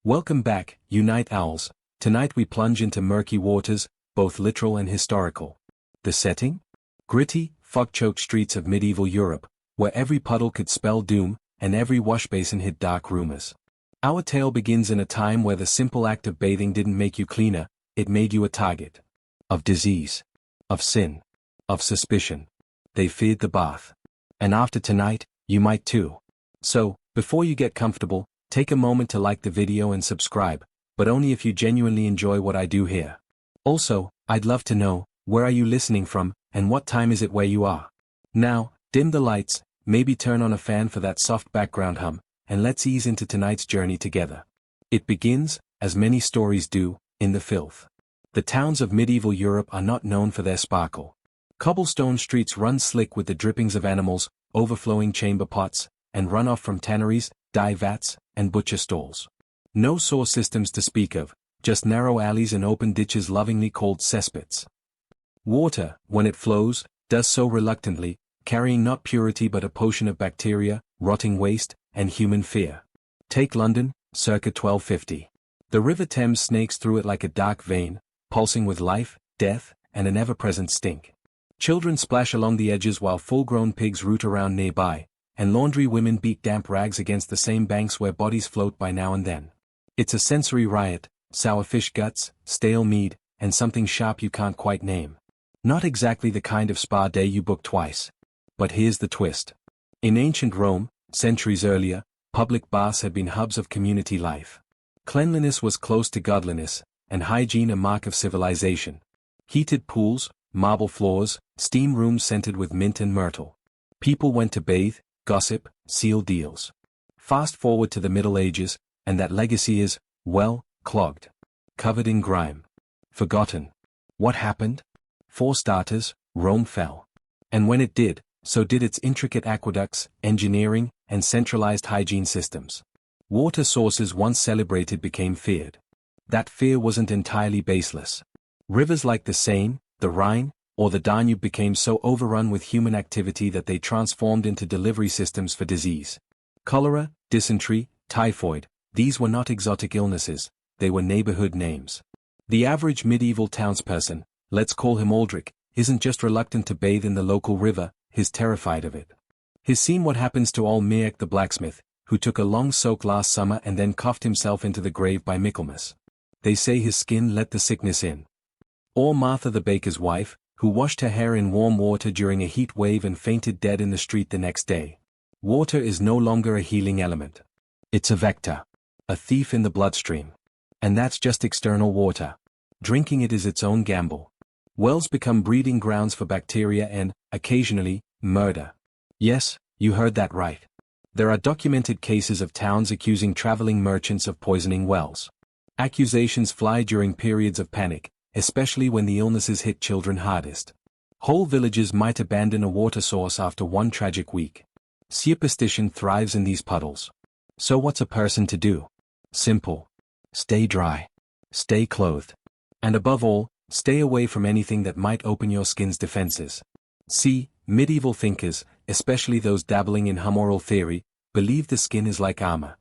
Welcome back, you night owls. Tonight we plunge into murky waters, both literal and historical. The setting? Gritty, fog-choked streets of medieval Europe, where every puddle could spell doom, and every washbasin hid dark rumors. Our tale begins in a time where the simple act of bathing didn't make you cleaner, it made you a target. Of disease. Of sin. Of suspicion. They feared the bath. And after tonight, you might too. So, before you get comfortable, take a moment to like the video and subscribe, but only if you genuinely enjoy what I do here. Also, I'd love to know, where are you listening from, and what time is it where you are? Now, dim the lights, maybe turn on a fan for that soft background hum, and let's ease into tonight's journey together. It begins, as many stories do, in the filth. The towns of medieval Europe are not known for their sparkle. Cobblestone streets run slick with the drippings of animals, overflowing chamber pots, and runoff from tanneries, dye vats, and butcher stalls. No sewer systems to speak of, just narrow alleys and open ditches lovingly called cesspits. Water, when it flows, does so reluctantly, carrying not purity but a potion of bacteria, rotting waste, and human fear. Take London, circa 1250. The River Thames snakes through it like a dark vein, pulsing with life, death, and an ever-present stink. Children splash along the edges while full-grown pigs root around nearby, and laundry women beat damp rags against the same banks where bodies float by now and then. It's a sensory riot, sour fish guts, stale mead, and something sharp you can't quite name. Not exactly the kind of spa day you book twice. But here's the twist. In ancient Rome, centuries earlier, public baths had been hubs of community life. Cleanliness was close to godliness, and hygiene a mark of civilization. Heated pools, marble floors, steam rooms scented with mint and myrtle. People went to bathe, gossip, seal deals. Fast forward to the Middle Ages, and that legacy is, well, clogged. Covered in grime. Forgotten. What happened? For starters, Rome fell. And when it did, so did its intricate aqueducts, engineering, and centralized hygiene systems. Water sources once celebrated became feared. That fear wasn't entirely baseless. Rivers like the Seine, the Rhine, or the Danube became so overrun with human activity that they transformed into delivery systems for disease. Cholera, dysentery, typhoid, these were not exotic illnesses, they were neighborhood names. The average medieval townsperson, let's call him Aldrich, isn't just reluctant to bathe in the local river, he's terrified of it. He's seen what happens to old Miek the blacksmith, who took a long soak last summer and then coughed himself into the grave by Michaelmas. They say his skin let the sickness in. Or Martha the baker's wife, who washed her hair in warm water during a heat wave and fainted dead in the street the next day. Water is no longer a healing element. It's a vector. A thief in the bloodstream. And that's just external water. Drinking it is its own gamble. Wells become breeding grounds for bacteria and, occasionally, murder. Yes, you heard that right. There are documented cases of towns accusing traveling merchants of poisoning wells. Accusations fly during periods of panic, especially when the illnesses hit children hardest. Whole villages might abandon a water source after one tragic week. Superstition thrives in these puddles. So what's a person to do? Simple. Stay dry. Stay clothed. And above all, stay away from anything that might open your skin's defenses. See, medieval thinkers, especially those dabbling in humoral theory, believed the skin is like armor.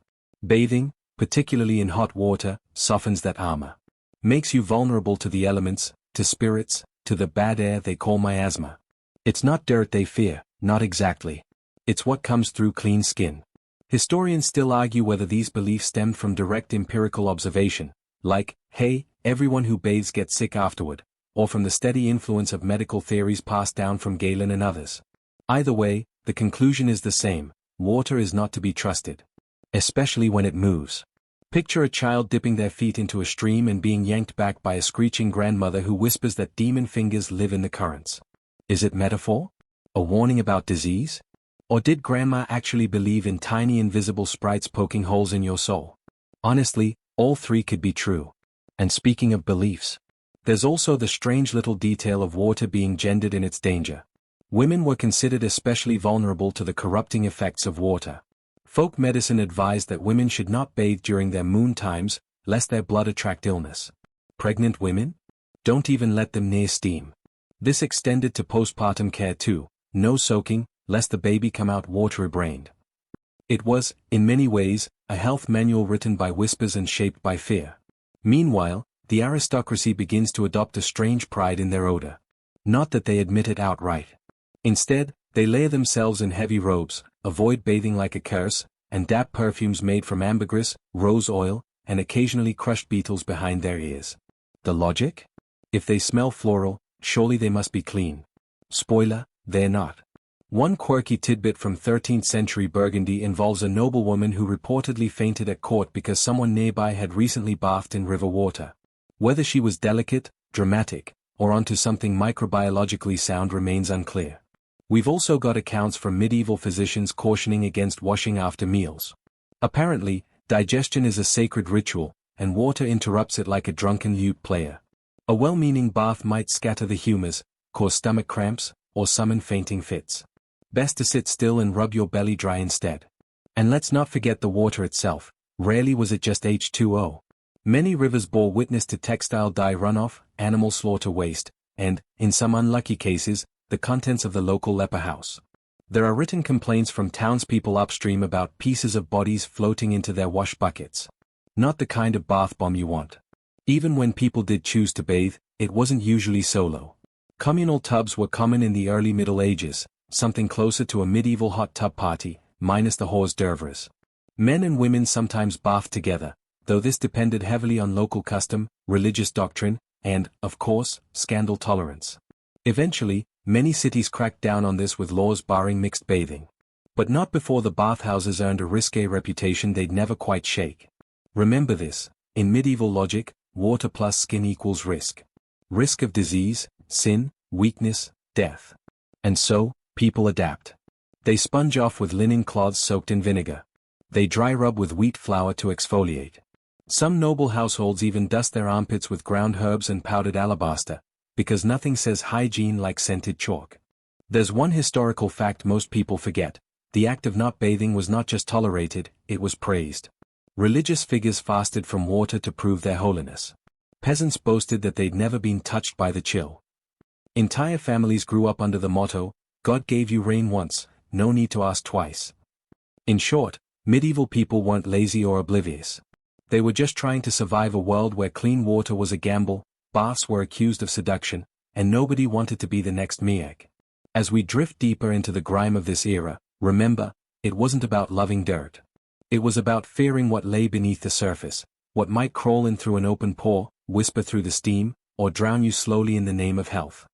Bathing, particularly in hot water, softens that armor. Makes you vulnerable to the elements, to spirits, to the bad air they call miasma. It's not dirt they fear, not exactly. It's what comes through clean skin. Historians still argue whether these beliefs stemmed from direct empirical observation, like, hey, everyone who bathes gets sick afterward, or from the steady influence of medical theories passed down from Galen and others. Either way, the conclusion is the same: water is not to be trusted. Especially when it moves. Picture a child dipping their feet into a stream and being yanked back by a screeching grandmother who whispers that demon fingers live in the currents. Is it metaphor? A warning about disease? Or did grandma actually believe in tiny invisible sprites poking holes in your soul? Honestly, all three could be true. And speaking of beliefs, there's also the strange little detail of water being gendered in its danger. Women were considered especially vulnerable to the corrupting effects of water. Folk medicine advised that women should not bathe during their moon times, lest their blood attract illness. Pregnant women? Don't even let them near steam. This extended to postpartum care too: no soaking, lest the baby come out watery-brained. It was, in many ways, a health manual written by whispers and shaped by fear. Meanwhile, the aristocracy begins to adopt a strange pride in their odor. Not that they admit it outright. Instead, they layer themselves in heavy robes, avoid bathing like a curse, and dab perfumes made from ambergris, rose oil, and occasionally crushed beetles behind their ears. The logic? If they smell floral, surely they must be clean. Spoiler, they're not. One quirky tidbit from 13th century Burgundy involves a noblewoman who reportedly fainted at court because someone nearby had recently bathed in river water. Whether she was delicate, dramatic, or onto something microbiologically sound remains unclear. We've also got accounts from medieval physicians cautioning against washing after meals. Apparently, digestion is a sacred ritual, and water interrupts it like a drunken lute player. A well-meaning bath might scatter the humors, cause stomach cramps, or summon fainting fits. Best to sit still and rub your belly dry instead. And let's not forget the water itself. Rarely was it just H2O. Many rivers bore witness to textile dye runoff, animal slaughter waste, and, in some unlucky cases, the contents of the local leper house. There are written complaints from townspeople upstream about pieces of bodies floating into their wash buckets. Not the kind of bath bomb you want. Even when people did choose to bathe, it wasn't usually solo. Communal tubs were common in the early Middle Ages, something closer to a medieval hot tub party, minus the hors d'oeuvres. Men and women sometimes bathed together, though this depended heavily on local custom, religious doctrine, and, of course, scandal tolerance. Eventually, many cities cracked down on this with laws barring mixed bathing. But not before the bathhouses earned a risque reputation they'd never quite shake. Remember this, in medieval logic, water plus skin equals risk. Risk of disease, sin, weakness, death. And so, people adapt. They sponge off with linen cloths soaked in vinegar. They dry rub with wheat flour to exfoliate. Some noble households even dust their armpits with ground herbs and powdered alabaster, because nothing says hygiene like scented chalk. There's one historical fact most people forget. The act of not bathing was not just tolerated, it was praised. Religious figures fasted from water to prove their holiness. Peasants boasted that they'd never been touched by the chill. Entire families grew up under the motto, God gave you rain once, no need to ask twice. In short, medieval people weren't lazy or oblivious. They were just trying to survive a world where clean water was a gamble, baths were accused of seduction, and nobody wanted to be the next Miek. As we drift deeper into the grime of this era, remember, it wasn't about loving dirt. It was about fearing what lay beneath the surface, what might crawl in through an open pore, whisper through the steam, or drown you slowly in the name of health.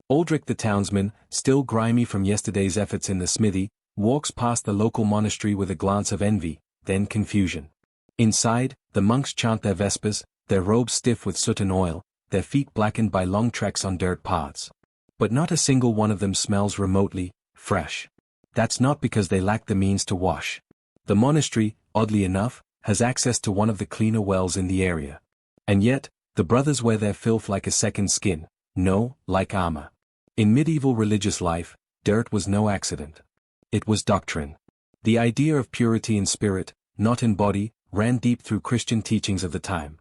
Aldrich the townsman, still grimy from yesterday's efforts in the smithy, walks past the local monastery with a glance of envy, then confusion. Inside, the monks chant their vespers, their robes stiff with soot and oil, their feet blackened by long treks on dirt paths. But not a single one of them smells remotely fresh. That's not because they lack the means to wash. The monastery, oddly enough, has access to one of the cleaner wells in the area. And yet, the brothers wear their filth like a second skin, no, like armor. In medieval religious life, dirt was no accident. It was doctrine. The idea of purity in spirit, not in body, ran deep through Christian teachings of the time.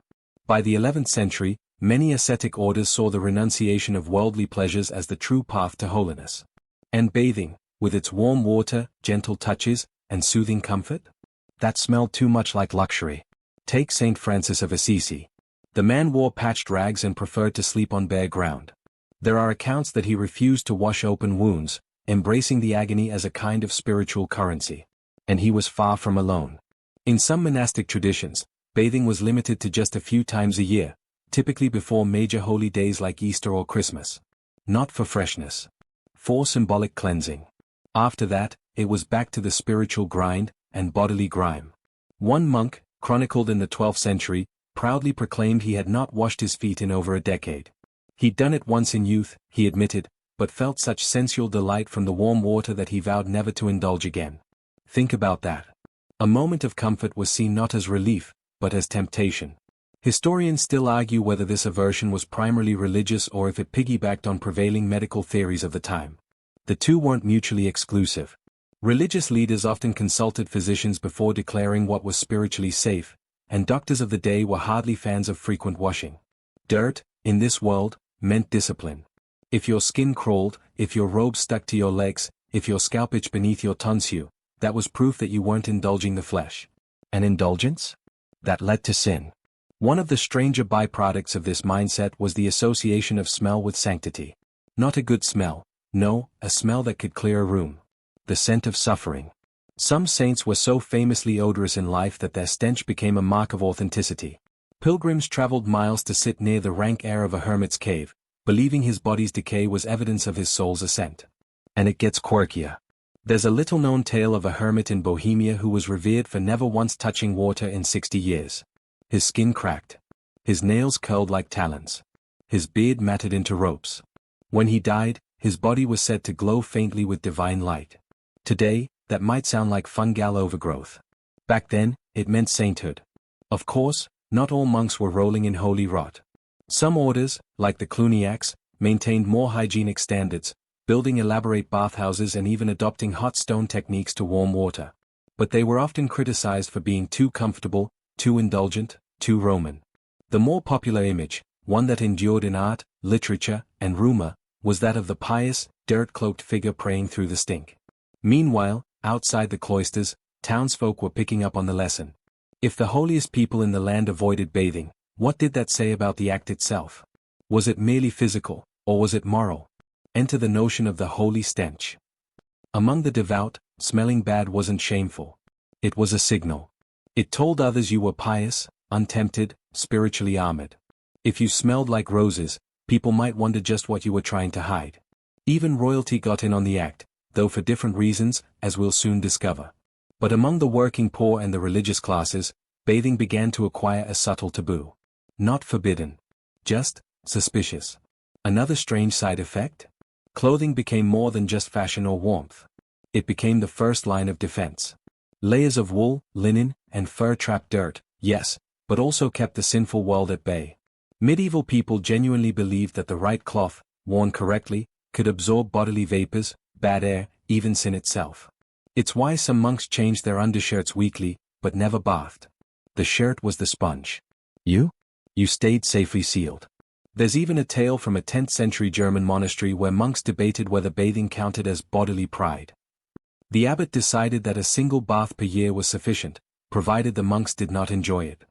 By the 11th century, many ascetic orders saw the renunciation of worldly pleasures as the true path to holiness. And bathing, with its warm water, gentle touches, and soothing comfort? That smelled too much like luxury. Take Saint Francis of Assisi. The man wore patched rags and preferred to sleep on bare ground. There are accounts that he refused to wash open wounds, embracing the agony as a kind of spiritual currency. And he was far from alone. In some monastic traditions, bathing was limited to just a few times a year, typically before major holy days like Easter or Christmas. Not for freshness. For symbolic cleansing. After that, it was back to the spiritual grind and bodily grime. One monk, chronicled in the 12th century, proudly proclaimed he had not washed his feet in over a decade. He'd done it once in youth, he admitted, but felt such sensual delight from the warm water that he vowed never to indulge again. Think about that. A moment of comfort was seen not as relief, but as temptation. Historians still argue whether this aversion was primarily religious or if it piggybacked on prevailing medical theories of the time. The two weren't mutually exclusive. Religious leaders often consulted physicians before declaring what was spiritually safe, and doctors of the day were hardly fans of frequent washing. Dirt, in this world, meant discipline. If your skin crawled, if your robe stuck to your legs, if your scalp itched beneath your tonsure, that was proof that you weren't indulging the flesh. An indulgence? That led to sin. One of the stranger byproducts of this mindset was the association of smell with sanctity. Not a good smell, no, a smell that could clear a room. The scent of suffering. Some saints were so famously odorous in life that their stench became a mark of authenticity. Pilgrims traveled miles to sit near the rank air of a hermit's cave, believing his body's decay was evidence of his soul's ascent. And it gets quirkier. There's a little-known tale of a hermit in Bohemia who was revered for never once touching water in 60 years. His skin cracked. His nails curled like talons. His beard matted into ropes. When he died, his body was said to glow faintly with divine light. Today, that might sound like fungal overgrowth. Back then, it meant sainthood. Of course, not all monks were rolling in holy rot. Some orders, like the Cluniacs, maintained more hygienic standards, building elaborate bathhouses and even adopting hot stone techniques to warm water. But they were often criticized for being too comfortable, too indulgent, too Roman. The more popular image, one that endured in art, literature, and rumor, was that of the pious, dirt-cloaked figure praying through the stink. Meanwhile, outside the cloisters, townsfolk were picking up on the lesson. If the holiest people in the land avoided bathing, what did that say about the act itself? Was it merely physical, or was it moral? Enter the notion of the holy stench. Among the devout, smelling bad wasn't shameful. It was a signal. It told others you were pious, untempted, spiritually armored. If you smelled like roses, people might wonder just what you were trying to hide. Even royalty got in on the act, though for different reasons, as we'll soon discover. But among the working poor and the religious classes, bathing began to acquire a subtle taboo. Not forbidden. Just suspicious. Another strange side effect? Clothing became more than just fashion or warmth. It became the first line of defense. Layers of wool, linen, and fur trapped dirt, yes, but also kept the sinful world at bay. Medieval people genuinely believed that the right cloth, worn correctly, could absorb bodily vapors, bad air, even sin itself. It's why some monks changed their undershirts weekly, but never bathed. The shirt was the sponge. You stayed safely sealed. There's even a tale from a 10th century German monastery where monks debated whether bathing counted as bodily pride. The abbot decided that a single bath per year was sufficient, provided the monks did not enjoy it.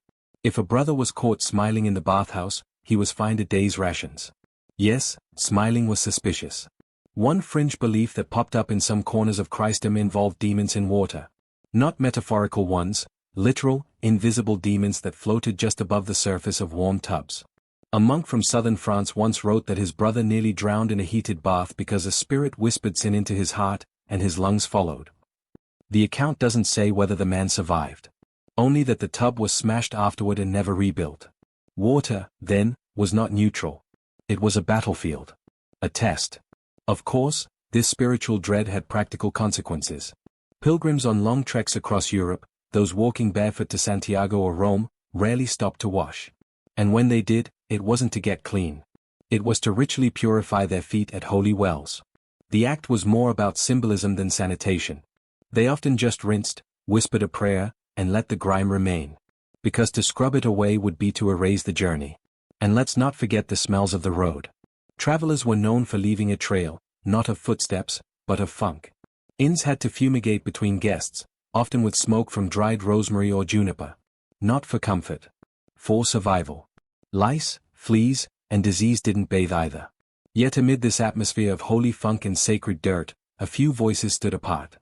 If a brother was caught smiling in the bathhouse, he was fined a day's rations. Yes, smiling was suspicious. One fringe belief that popped up in some corners of Christendom involved demons in water. Not metaphorical ones, literal, invisible demons that floated just above the surface of warm tubs. A monk from southern France once wrote that his brother nearly drowned in a heated bath because a spirit whispered sin into his heart, and his lungs followed. The account doesn't say whether the man survived. Only that the tub was smashed afterward and never rebuilt. Water, then, was not neutral. It was a battlefield. A test. Of course, this spiritual dread had practical consequences. Pilgrims on long treks across Europe, those walking barefoot to Santiago or Rome, rarely stopped to wash. And when they did, it wasn't to get clean. It was to ritually purify their feet at holy wells. The act was more about symbolism than sanitation. They often just rinsed, whispered a prayer, and let the grime remain. Because to scrub it away would be to erase the journey. And let's not forget the smells of the road. Travelers were known for leaving a trail, not of footsteps, but of funk. Inns had to fumigate between guests, often with smoke from dried rosemary or juniper. Not for comfort. For survival. Lice, fleas, and disease didn't bathe either. Yet amid this atmosphere of holy funk and sacred dirt, a few voices stood apart.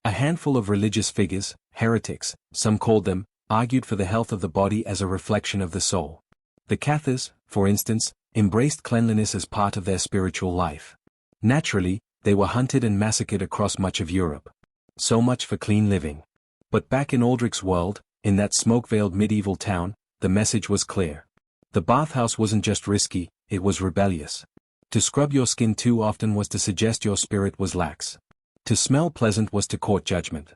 A handful of religious figures, heretics, some called them, argued for the health of the body as a reflection of the soul. The Cathars, for instance, embraced cleanliness as part of their spiritual life. Naturally, they were hunted and massacred across much of Europe. So much for clean living. But back in Aldrich's world, in that smoke-veiled medieval town, the message was clear. The bathhouse wasn't just risky, it was rebellious. To scrub your skin too often was to suggest your spirit was lax. To smell pleasant was to court judgment.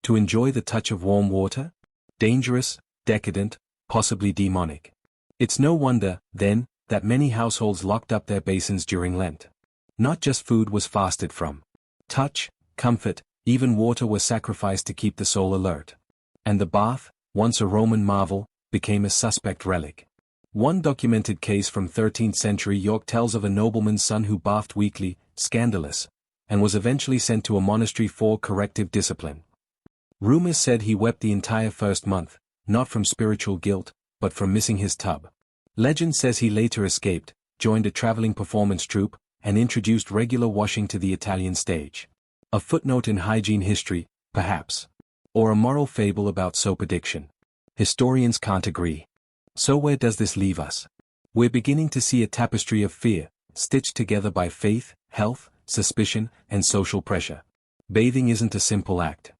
To enjoy the touch of warm water? Dangerous, decadent, possibly demonic. It's no wonder, then, that many households locked up their basins during Lent. Not just food was fasted from. Touch, comfort, even water were sacrificed to keep the soul alert. And the bath, once a Roman marvel, became a suspect relic. One documented case from 13th century York tells of a nobleman's son who bathed weekly, scandalous, and was eventually sent to a monastery for corrective discipline. Rumors said he wept the entire first month, not from spiritual guilt, but from missing his tub. Legend says he later escaped, joined a traveling performance troupe, and introduced regular washing to the Italian stage. A footnote in hygiene history, perhaps. Or a moral fable about soap addiction. Historians can't agree. So where does this leave us? We're beginning to see a tapestry of fear, stitched together by faith, health, suspicion, and social pressure. Bathing isn't a simple act.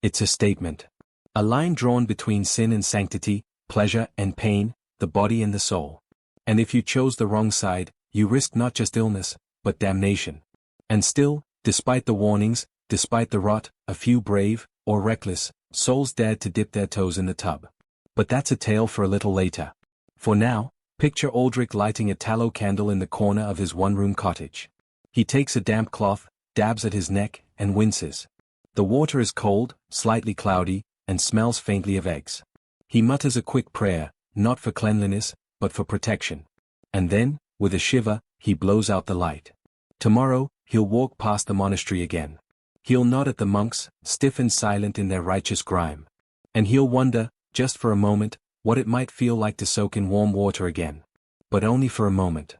It's a statement. A line drawn between sin and sanctity, pleasure and pain, the body and the soul. And if you chose the wrong side, you risked not just illness, but damnation. And still, despite the warnings, despite the rot, a few brave, or reckless, souls dared to dip their toes in the tub. But that's a tale for a little later. For now, picture Aldrich lighting a tallow candle in the corner of his one-room cottage. He takes a damp cloth, dabs at his neck, and winces. The water is cold, slightly cloudy, and smells faintly of eggs. He mutters a quick prayer, not for cleanliness, but for protection. And then, with a shiver, he blows out the light. Tomorrow, he'll walk past the monastery again. He'll nod at the monks, stiff and silent in their righteous grime. And he'll wonder, just for a moment, what it might feel like to soak in warm water again. But only for a moment.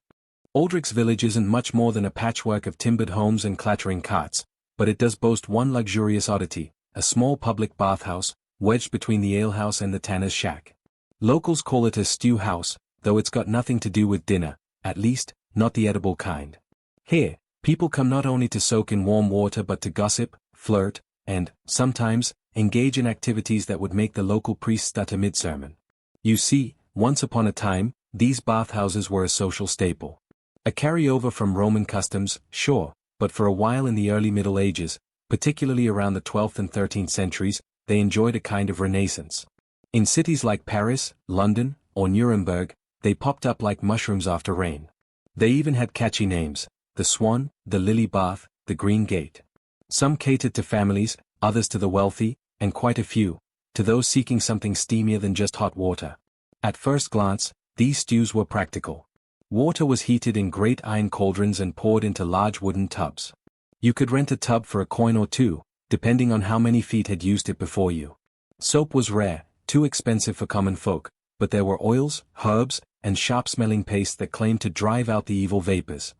Aldrich's village isn't much more than a patchwork of timbered homes and clattering carts, but it does boast one luxurious oddity, a small public bathhouse, wedged between the alehouse and the tanner's shack. Locals call it a stew house, though it's got nothing to do with dinner, at least, not the edible kind. Here, people come not only to soak in warm water but to gossip, flirt, and, sometimes, engage in activities that would make the local priest stutter mid-sermon. You see, once upon a time, these bathhouses were a social staple. A carryover from Roman customs, sure, but for a while in the early Middle Ages, particularly around the 12th and 13th centuries, they enjoyed a kind of renaissance. In cities like Paris, London, or Nuremberg, they popped up like mushrooms after rain. They even had catchy names: the Swan, the Lily Bath, the Green Gate. Some catered to families, others to the wealthy, and quite a few, to those seeking something steamier than just hot water. At first glance, these stews were practical. Water was heated in great iron cauldrons and poured into large wooden tubs. You could rent a tub for a coin or two, depending on how many feet had used it before you. Soap was rare, too expensive for common folk, but there were oils, herbs, and sharp-smelling pastes that claimed to drive out the evil vapors.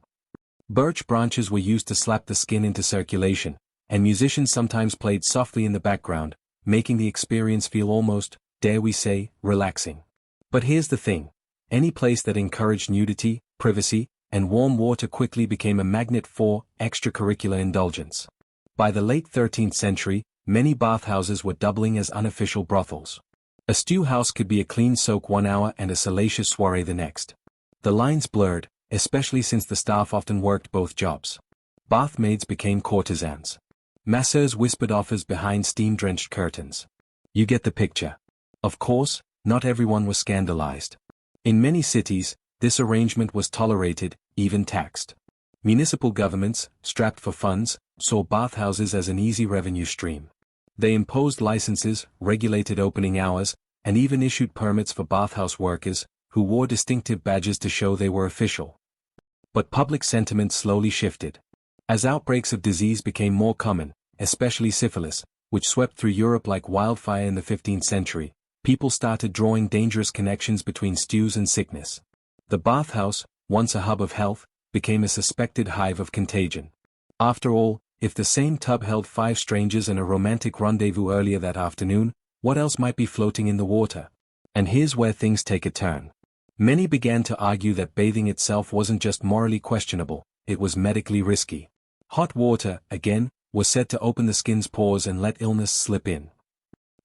Birch branches were used to slap the skin into circulation, and musicians sometimes played softly in the background, making the experience feel almost, dare we say, relaxing. But here's the thing. Any place that encouraged nudity, privacy, and warm water quickly became a magnet for extracurricular indulgence. By the late 13th century, many bathhouses were doubling as unofficial brothels. A stew house could be a clean soak 1 hour and a salacious soiree the next. The lines blurred, especially since the staff often worked both jobs. Bathmaids became courtesans. Masseurs whispered offers behind steam-drenched curtains. You get the picture. Of course, not everyone was scandalized. In many cities, this arrangement was tolerated, even taxed. Municipal governments, strapped for funds, saw bathhouses as an easy revenue stream. They imposed licenses, regulated opening hours, and even issued permits for bathhouse workers, who wore distinctive badges to show they were official. But public sentiment slowly shifted. As outbreaks of disease became more common, especially syphilis, which swept through Europe like wildfire in the 15th century, people started drawing dangerous connections between stews and sickness. The bathhouse, once a hub of health, became a suspected hive of contagion. After all, if the same tub held 5 strangers and a romantic rendezvous earlier that afternoon, what else might be floating in the water? And here's where things take a turn. Many began to argue that bathing itself wasn't just morally questionable, it was medically risky. Hot water, again, was said to open the skin's pores and let illness slip in.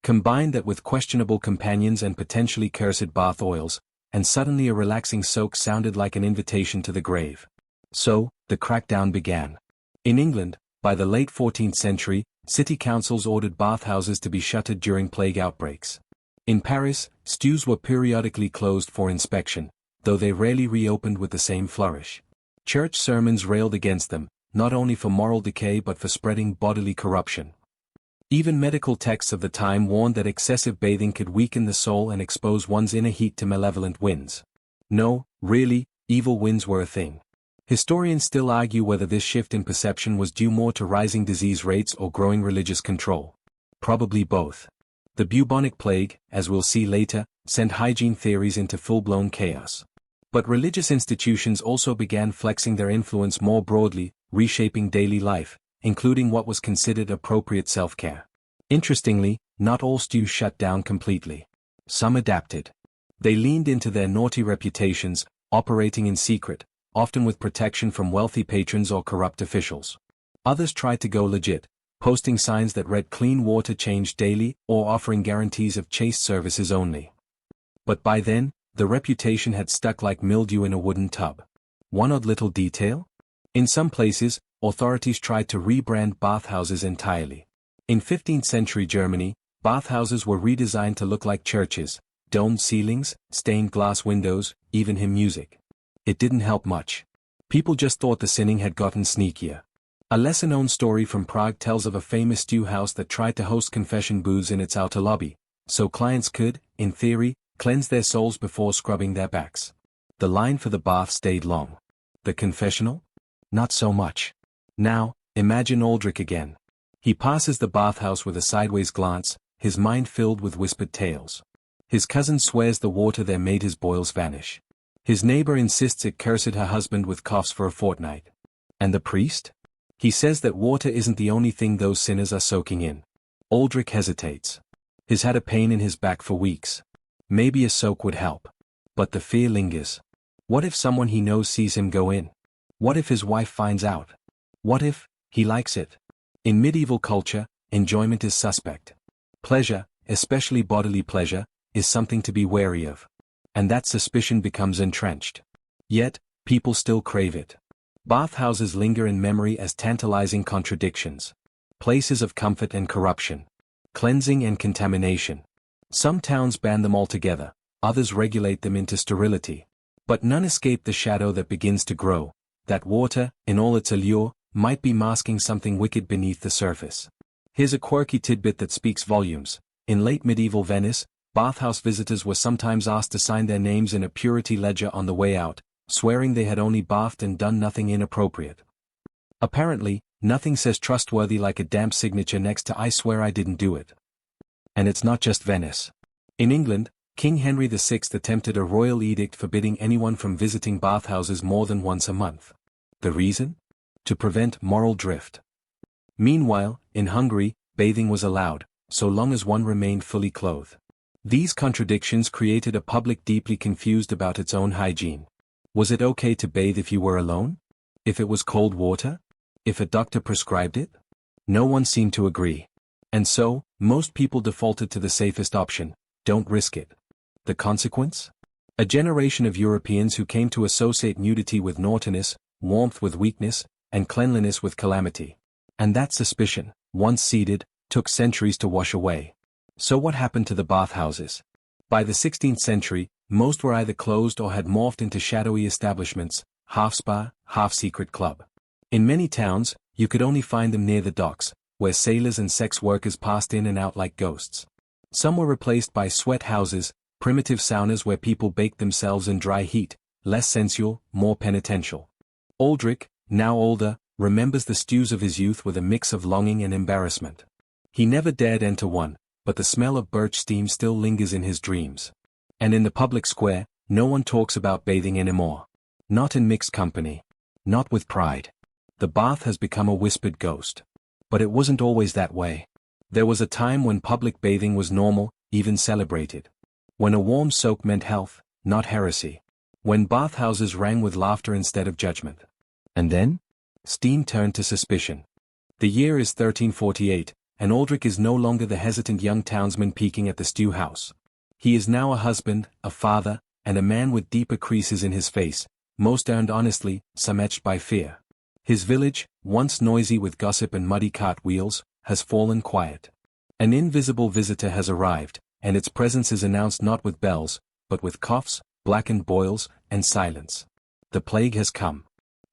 Combine that with questionable companions and potentially cursed bath oils, and suddenly a relaxing soak sounded like an invitation to the grave. So, the crackdown began. In England, by the late 14th century, city councils ordered bathhouses to be shuttered during plague outbreaks. In Paris, stews were periodically closed for inspection, though they rarely reopened with the same flourish. Church sermons railed against them, not only for moral decay but for spreading bodily corruption. Even medical texts of the time warned that excessive bathing could weaken the soul and expose one's inner heat to malevolent winds. No, really, evil winds were a thing. Historians still argue whether this shift in perception was due more to rising disease rates or growing religious control. Probably both. The bubonic plague, as we'll see later, sent hygiene theories into full-blown chaos. But religious institutions also began flexing their influence more broadly, reshaping daily life, including what was considered appropriate self-care. Interestingly, not all stews shut down completely. Some adapted. They leaned into their naughty reputations, operating in secret, often with protection from wealthy patrons or corrupt officials. Others tried to go legit, posting signs that read clean water changed daily or offering guarantees of chaste services only. But by then, the reputation had stuck like mildew in a wooden tub. One odd little detail? In some places, authorities tried to rebrand bathhouses entirely. In 15th century Germany, bathhouses were redesigned to look like churches, domed ceilings, stained glass windows, even hymn music. It didn't help much. People just thought the sinning had gotten sneakier. A lesser-known story from Prague tells of a famous stew house that tried to host confession booths in its outer lobby, so clients could, in theory, cleanse their souls before scrubbing their backs. The line for the bath stayed long. The confessional? Not so much. Now, imagine Aldrich again. He passes the bathhouse with a sideways glance, his mind filled with whispered tales. His cousin swears the water there made his boils vanish. His neighbor insists it cursed her husband with coughs for a fortnight. And the priest? He says that water isn't the only thing those sinners are soaking in. Aldrich hesitates. He's had a pain in his back for weeks. Maybe a soak would help. But the fear lingers. What if someone he knows sees him go in? What if his wife finds out? What if he likes it? In medieval culture, enjoyment is suspect. Pleasure, especially bodily pleasure, is something to be wary of. And that suspicion becomes entrenched. Yet, people still crave it. Bathhouses linger in memory as tantalizing contradictions. Places of comfort and corruption. Cleansing and contamination. Some towns ban them altogether, others regulate them into sterility. But none escape the shadow that begins to grow, that water, in all its allure, might be masking something wicked beneath the surface. Here's a quirky tidbit that speaks volumes. In late medieval Venice, bathhouse visitors were sometimes asked to sign their names in a purity ledger on the way out, swearing they had only bathed and done nothing inappropriate. Apparently, nothing says trustworthy like a damp signature next to "I swear I didn't do it." And it's not just Venice. In England, King Henry VI attempted a royal edict forbidding anyone from visiting bathhouses more than once a month. The reason? To prevent moral drift. Meanwhile, in Hungary, bathing was allowed, so long as one remained fully clothed. These contradictions created a public deeply confused about its own hygiene. Was it okay to bathe if you were alone? If it was cold water? If a doctor prescribed it? No one seemed to agree. And so, most people defaulted to the safest option: don't risk it. The consequence? A generation of Europeans who came to associate nudity with naughtiness, warmth with weakness, and cleanliness with calamity. And that suspicion, once seeded, took centuries to wash away. So what happened to the bathhouses? By the 16th century, most were either closed or had morphed into shadowy establishments, half-spa, half-secret club. In many towns, you could only find them near the docks, where sailors and sex workers passed in and out like ghosts. Some were replaced by sweat houses, primitive saunas where people baked themselves in dry heat, less sensual, more penitential. Aldrich, now older, remembers the stews of his youth with a mix of longing and embarrassment. He never dared enter one, but the smell of birch steam still lingers in his dreams. And in the public square, no one talks about bathing anymore. Not in mixed company. Not with pride. The bath has become a whispered ghost. But it wasn't always that way. There was a time when public bathing was normal, even celebrated. When a warm soak meant health, not heresy. When bathhouses rang with laughter instead of judgment. And then? Steam turned to suspicion. The year is 1348, and Aldrich is no longer the hesitant young townsman peeking at the stew house. He is now a husband, a father, and a man with deeper creases in his face, most earned honestly, some etched by fear. His village, once noisy with gossip and muddy cart wheels, has fallen quiet. An invisible visitor has arrived, and its presence is announced not with bells, but with coughs, blackened boils, and silence. The plague has come.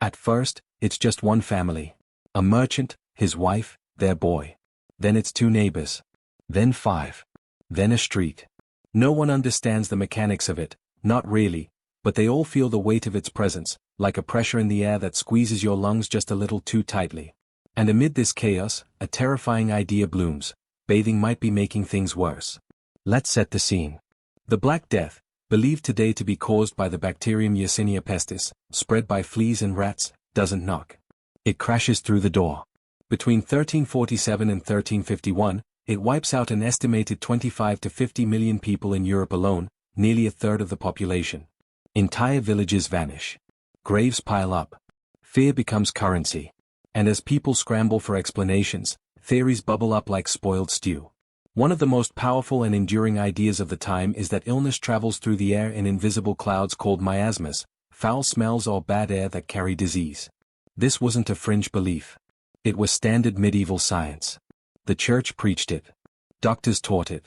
At first, it's just one family. A merchant, his wife, their boy. Then it's 2 neighbors. Then 5. Then a street. No one understands the mechanics of it, not really, but they all feel the weight of its presence, like a pressure in the air that squeezes your lungs just a little too tightly. And amid this chaos, a terrifying idea blooms: bathing might be making things worse. Let's set the scene. The Black Death, believed today to be caused by the bacterium Yersinia pestis, spread by fleas and rats, doesn't knock. It crashes through the door. Between 1347 and 1351, it wipes out an estimated 25 to 50 million people in Europe alone, nearly a third of the population. Entire villages vanish. Graves pile up. Fear becomes currency. And as people scramble for explanations, theories bubble up like spoiled stew. One of the most powerful and enduring ideas of the time is that illness travels through the air in invisible clouds called miasmas, foul smells or bad air that carry disease. This wasn't a fringe belief. It was standard medieval science. The church preached it. Doctors taught it.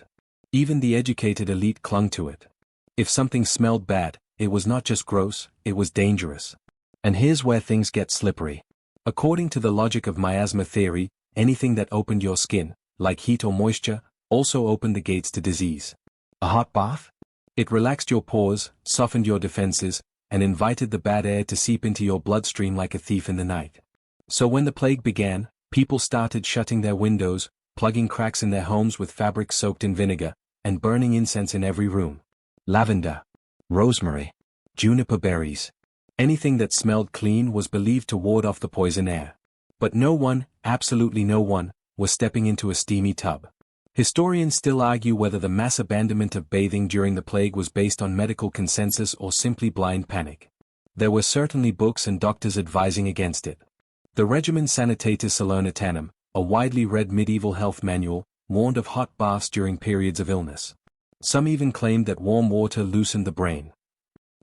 Even the educated elite clung to it. If something smelled bad, it was not just gross, it was dangerous. And here's where things get slippery. According to the logic of miasma theory, anything that opened your skin, like heat or moisture, also opened the gates to disease. A hot bath? It relaxed your pores, softened your defenses, and invited the bad air to seep into your bloodstream like a thief in the night. So when the plague began, people started shutting their windows, plugging cracks in their homes with fabric soaked in vinegar, and burning incense in every room. Lavender, rosemary, juniper berries. Anything that smelled clean was believed to ward off the poison air. But no one, absolutely no one, was stepping into a steamy tub. Historians still argue whether the mass abandonment of bathing during the plague was based on medical consensus or simply blind panic. There were certainly books and doctors advising against it. The Regimen Sanitatis Salernitanum, a widely read medieval health manual, warned of hot baths during periods of illness. Some even claimed that warm water loosened the brain.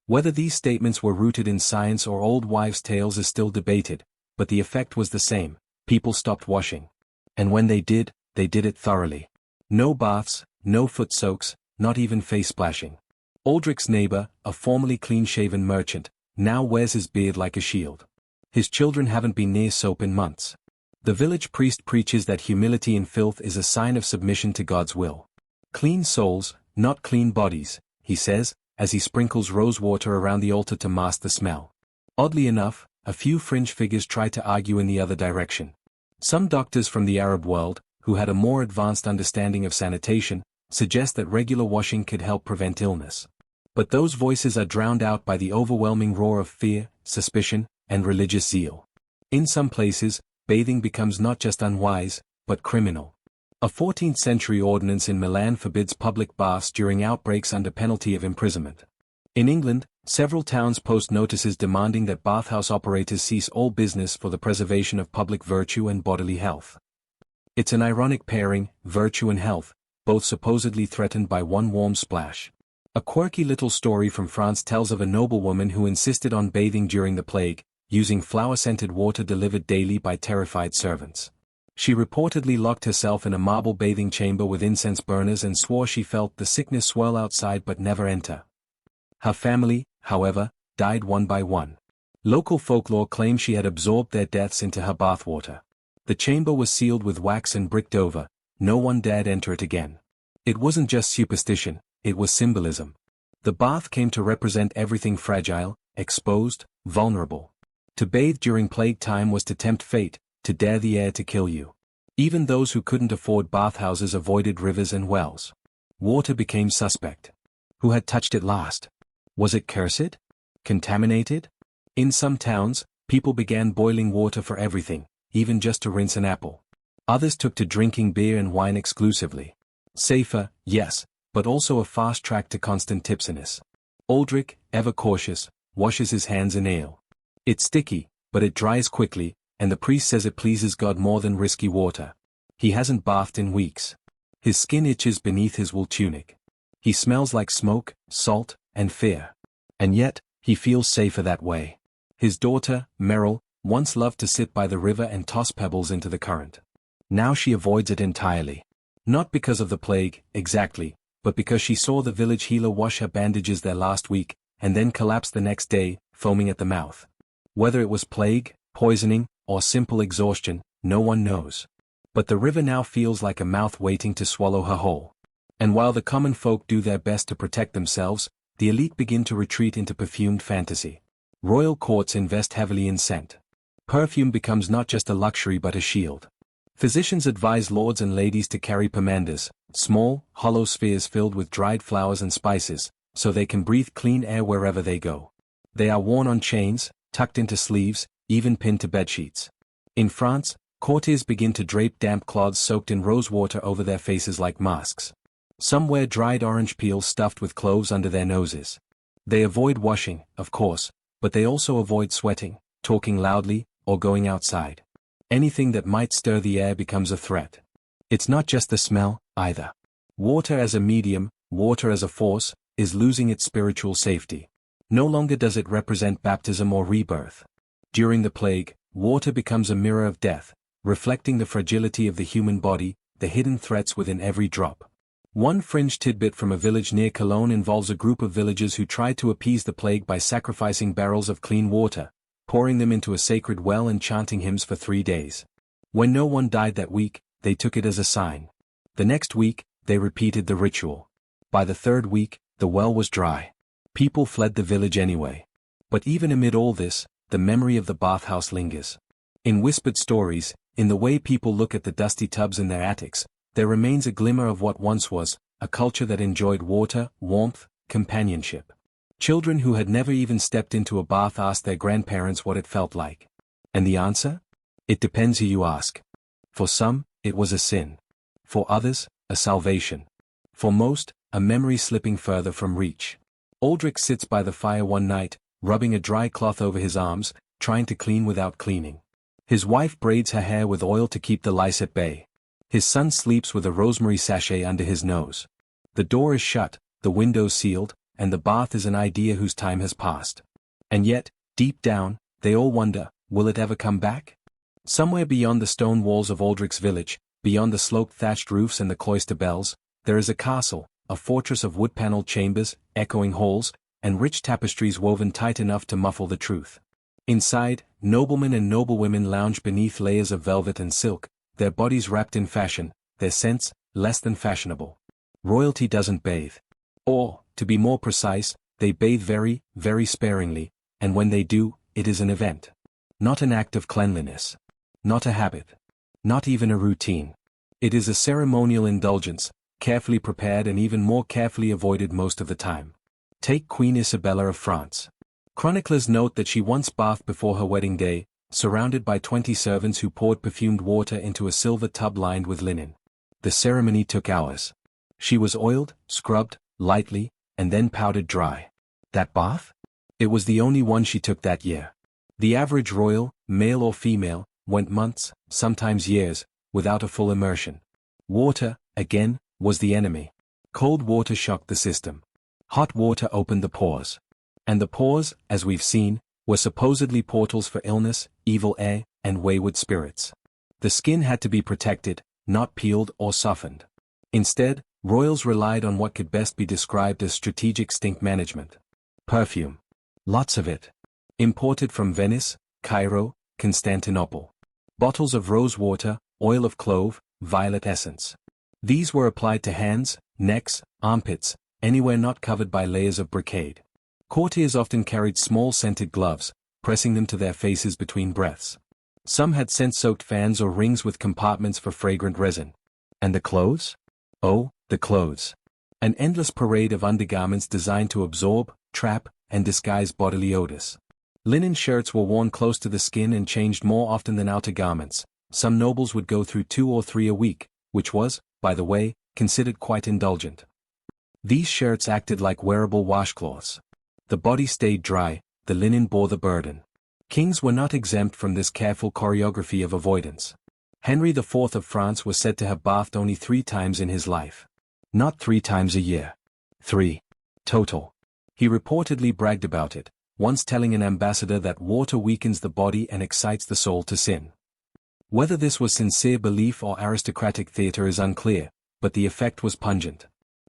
Whether these statements were rooted in science or old wives' tales is still debated, but the effect was the same: people stopped washing. And when they did it thoroughly. No baths, no foot soaks, not even face splashing. Aldrich's neighbor, a formerly clean-shaven merchant, now wears his beard like a shield. His children haven't been near soap in months. The village priest preaches that humility in filth is a sign of submission to God's will. Clean souls, not clean bodies, he says, as he sprinkles rose water around the altar to mask the smell. Oddly enough, a few fringe figures try to argue in the other direction. Some doctors from the Arab world, who had a more advanced understanding of sanitation, suggest that regular washing could help prevent illness. But those voices are drowned out by the overwhelming roar of fear, suspicion, and religious zeal. In some places, bathing becomes not just unwise, but criminal. A 14th-century ordinance in Milan forbids public baths during outbreaks under penalty of imprisonment. In England, several towns post notices demanding that bathhouse operators cease all business for the preservation of public virtue and bodily health. It's an ironic pairing, virtue and health, both supposedly threatened by one warm splash. A quirky little story from France tells of a noblewoman who insisted on bathing during the plague, using flower-scented water delivered daily by terrified servants. She reportedly locked herself in a marble bathing chamber with incense burners and swore she felt the sickness swirl outside but never enter. Her family, however, died one by one. Local folklore claims she had absorbed their deaths into her bathwater. The chamber was sealed with wax and bricked over. No one dared enter it again. It wasn't just superstition, it was symbolism. The bath came to represent everything fragile, exposed, vulnerable. To bathe during plague time was to tempt fate, to dare the air to kill you. Even those who couldn't afford bathhouses avoided rivers and wells. Water became suspect. Who had touched it last? Was it cursed? Contaminated? In some towns, people began boiling water for everything, even just to rinse an apple. Others took to drinking beer and wine exclusively. Safer, yes, but also a fast track to constant tipsiness. Aldrich, ever cautious, washes his hands in ale. It's sticky, but it dries quickly, and the priest says it pleases God more than risky water. He hasn't bathed in weeks. His skin itches beneath his wool tunic. He smells like smoke, salt, and fear. And yet, he feels safer that way. His daughter, Merrill, once loved to sit by the river and toss pebbles into the current. Now she avoids it entirely. Not because of the plague, exactly, but because she saw the village healer wash her bandages there last week, and then collapse the next day, foaming at the mouth. Whether it was plague, poisoning, or simple exhaustion, no one knows. But the river now feels like a mouth waiting to swallow her whole. And while the common folk do their best to protect themselves, the elite begin to retreat into perfumed fantasy. Royal courts invest heavily in scent. Perfume becomes not just a luxury but a shield. Physicians advise lords and ladies to carry pomanders, small, hollow spheres filled with dried flowers and spices, so they can breathe clean air wherever they go. They are worn on chains, tucked into sleeves, even pinned to bedsheets. In France, courtiers begin to drape damp cloths soaked in rose water over their faces like masks. Some wear dried orange peels stuffed with cloves under their noses. They avoid washing, of course, but they also avoid sweating, talking loudly, or going outside. Anything that might stir the air becomes a threat. It's not just the smell, either. Water as a medium, water as a force, is losing its spiritual safety. No longer does it represent baptism or rebirth. During the plague, water becomes a mirror of death, reflecting the fragility of the human body, the hidden threats within every drop. One fringe tidbit from a village near Cologne involves a group of villagers who tried to appease the plague by sacrificing barrels of clean water, pouring them into a sacred well and chanting hymns for 3 days. When no one died that week, they took it as a sign. The next week, they repeated the ritual. By the 3rd week, the well was dry. People fled the village anyway. But even amid all this, the memory of the bathhouse lingers. In whispered stories, in the way people look at the dusty tubs in their attics, there remains a glimmer of what once was, a culture that enjoyed water, warmth, companionship. Children who had never even stepped into a bath asked their grandparents what it felt like. And the answer? It depends who you ask. For some, it was a sin. For others, a salvation. For most, a memory slipping further from reach. Aldrich sits by the fire one night, rubbing a dry cloth over his arms, trying to clean without cleaning. His wife braids her hair with oil to keep the lice at bay. His son sleeps with a rosemary sachet under his nose. The door is shut, the windows sealed, and the bath is an idea whose time has passed. And yet, deep down, they all wonder, will it ever come back? Somewhere beyond the stone walls of Aldrich's village, beyond the sloped thatched roofs and the cloister bells, there is a castle, a fortress of wood-paneled chambers, echoing halls, and rich tapestries woven tight enough to muffle the truth. Inside, noblemen and noblewomen lounge beneath layers of velvet and silk, their bodies wrapped in fashion, their scents, less than fashionable. Royalty doesn't bathe. Or, to be more precise, they bathe very, very sparingly, and when they do, it is an event. Not an act of cleanliness. Not a habit. Not even a routine. It is a ceremonial indulgence, carefully prepared and even more carefully avoided most of the time. Take Queen Isabella of France. Chroniclers note that she once bathed before her wedding day, surrounded by 20 servants who poured perfumed water into a silver tub lined with linen. The ceremony took hours. She was oiled, scrubbed, lightly, and then powdered dry. That bath? It was the only one she took that year. The average royal, male or female, went months, sometimes years, without a full immersion. Water, again, was the enemy. Cold water shocked the system. Hot water opened the pores. And the pores, as we've seen, were supposedly portals for illness, evil air, and wayward spirits. The skin had to be protected, not peeled or softened. Instead, royals relied on what could best be described as strategic stink management. Perfume. Lots of it. Imported from Venice, Cairo, Constantinople. Bottles of rose water, oil of clove, violet essence. These were applied to hands, necks, armpits, anywhere not covered by layers of brocade. Courtiers often carried small scented gloves, pressing them to their faces between breaths. Some had scent-soaked fans or rings with compartments for fragrant resin. And the clothes? Oh, the clothes. An endless parade of undergarments designed to absorb, trap, and disguise bodily odors. Linen shirts were worn close to the skin and changed more often than outer garments. Some nobles would go through 2 or 3 a week, which was, by the way, considered quite indulgent. These shirts acted like wearable washcloths. The body stayed dry, the linen bore the burden. Kings were not exempt from this careful choreography of avoidance. Henry IV of France was said to have bathed only 3 times in his life. Not 3 times a year. 3. Total. He reportedly bragged about it, once telling an ambassador that water weakens the body and excites the soul to sin. Whether this was sincere belief or aristocratic theater is unclear, but the effect was pungent.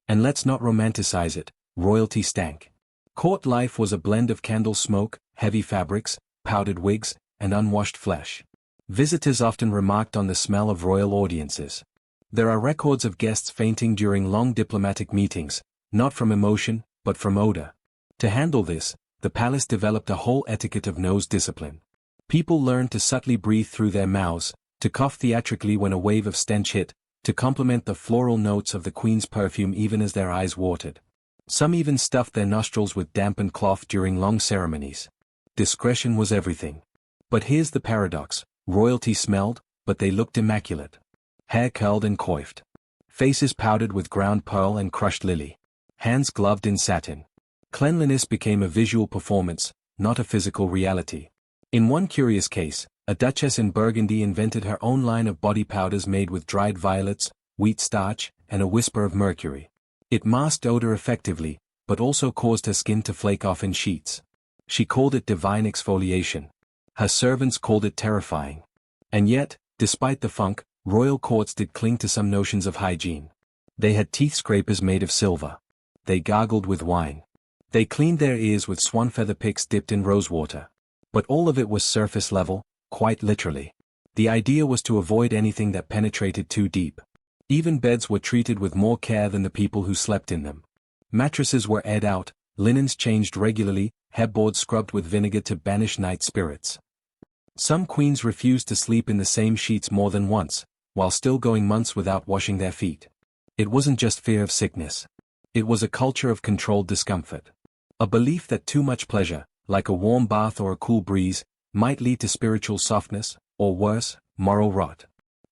And let's not romanticize it, royalty stank. Court life was a blend of candle smoke, heavy fabrics, powdered wigs, and unwashed flesh. Visitors often remarked on the smell of royal audiences. There are records of guests fainting during long diplomatic meetings, not from emotion, but from odor. To handle this, the palace developed a whole etiquette of nose discipline. People learned to subtly breathe through their mouths, to cough theatrically when a wave of stench hit, to complement the floral notes of the queen's perfume even as their eyes watered. Some even stuffed their nostrils with dampened cloth during long ceremonies. Discretion was everything. But here's the paradox: royalty smelled, but they looked immaculate. Hair curled and coiffed. Faces powdered with ground pearl and crushed lily. Hands gloved in satin. Cleanliness became a visual performance, not a physical reality. In one curious case, a duchess in Burgundy invented her own line of body powders made with dried violets, wheat starch, and a whisper of mercury. It masked odor effectively, but also caused her skin to flake off in sheets. She called it divine exfoliation. Her servants called it terrifying. And yet, despite the funk, royal courts did cling to some notions of hygiene. They had teeth scrapers made of silver. They gargled with wine. They cleaned their ears with swan feather picks dipped in rosewater. But all of it was surface level, quite literally. The idea was to avoid anything that penetrated too deep. Even beds were treated with more care than the people who slept in them. Mattresses were aired out, linens changed regularly, headboards scrubbed with vinegar to banish night spirits. Some queens refused to sleep in the same sheets more than once, while still going months without washing their feet. It wasn't just fear of sickness. It was a culture of controlled discomfort. A belief that too much pleasure, like a warm bath or a cool breeze, might lead to spiritual softness, or worse, moral rot.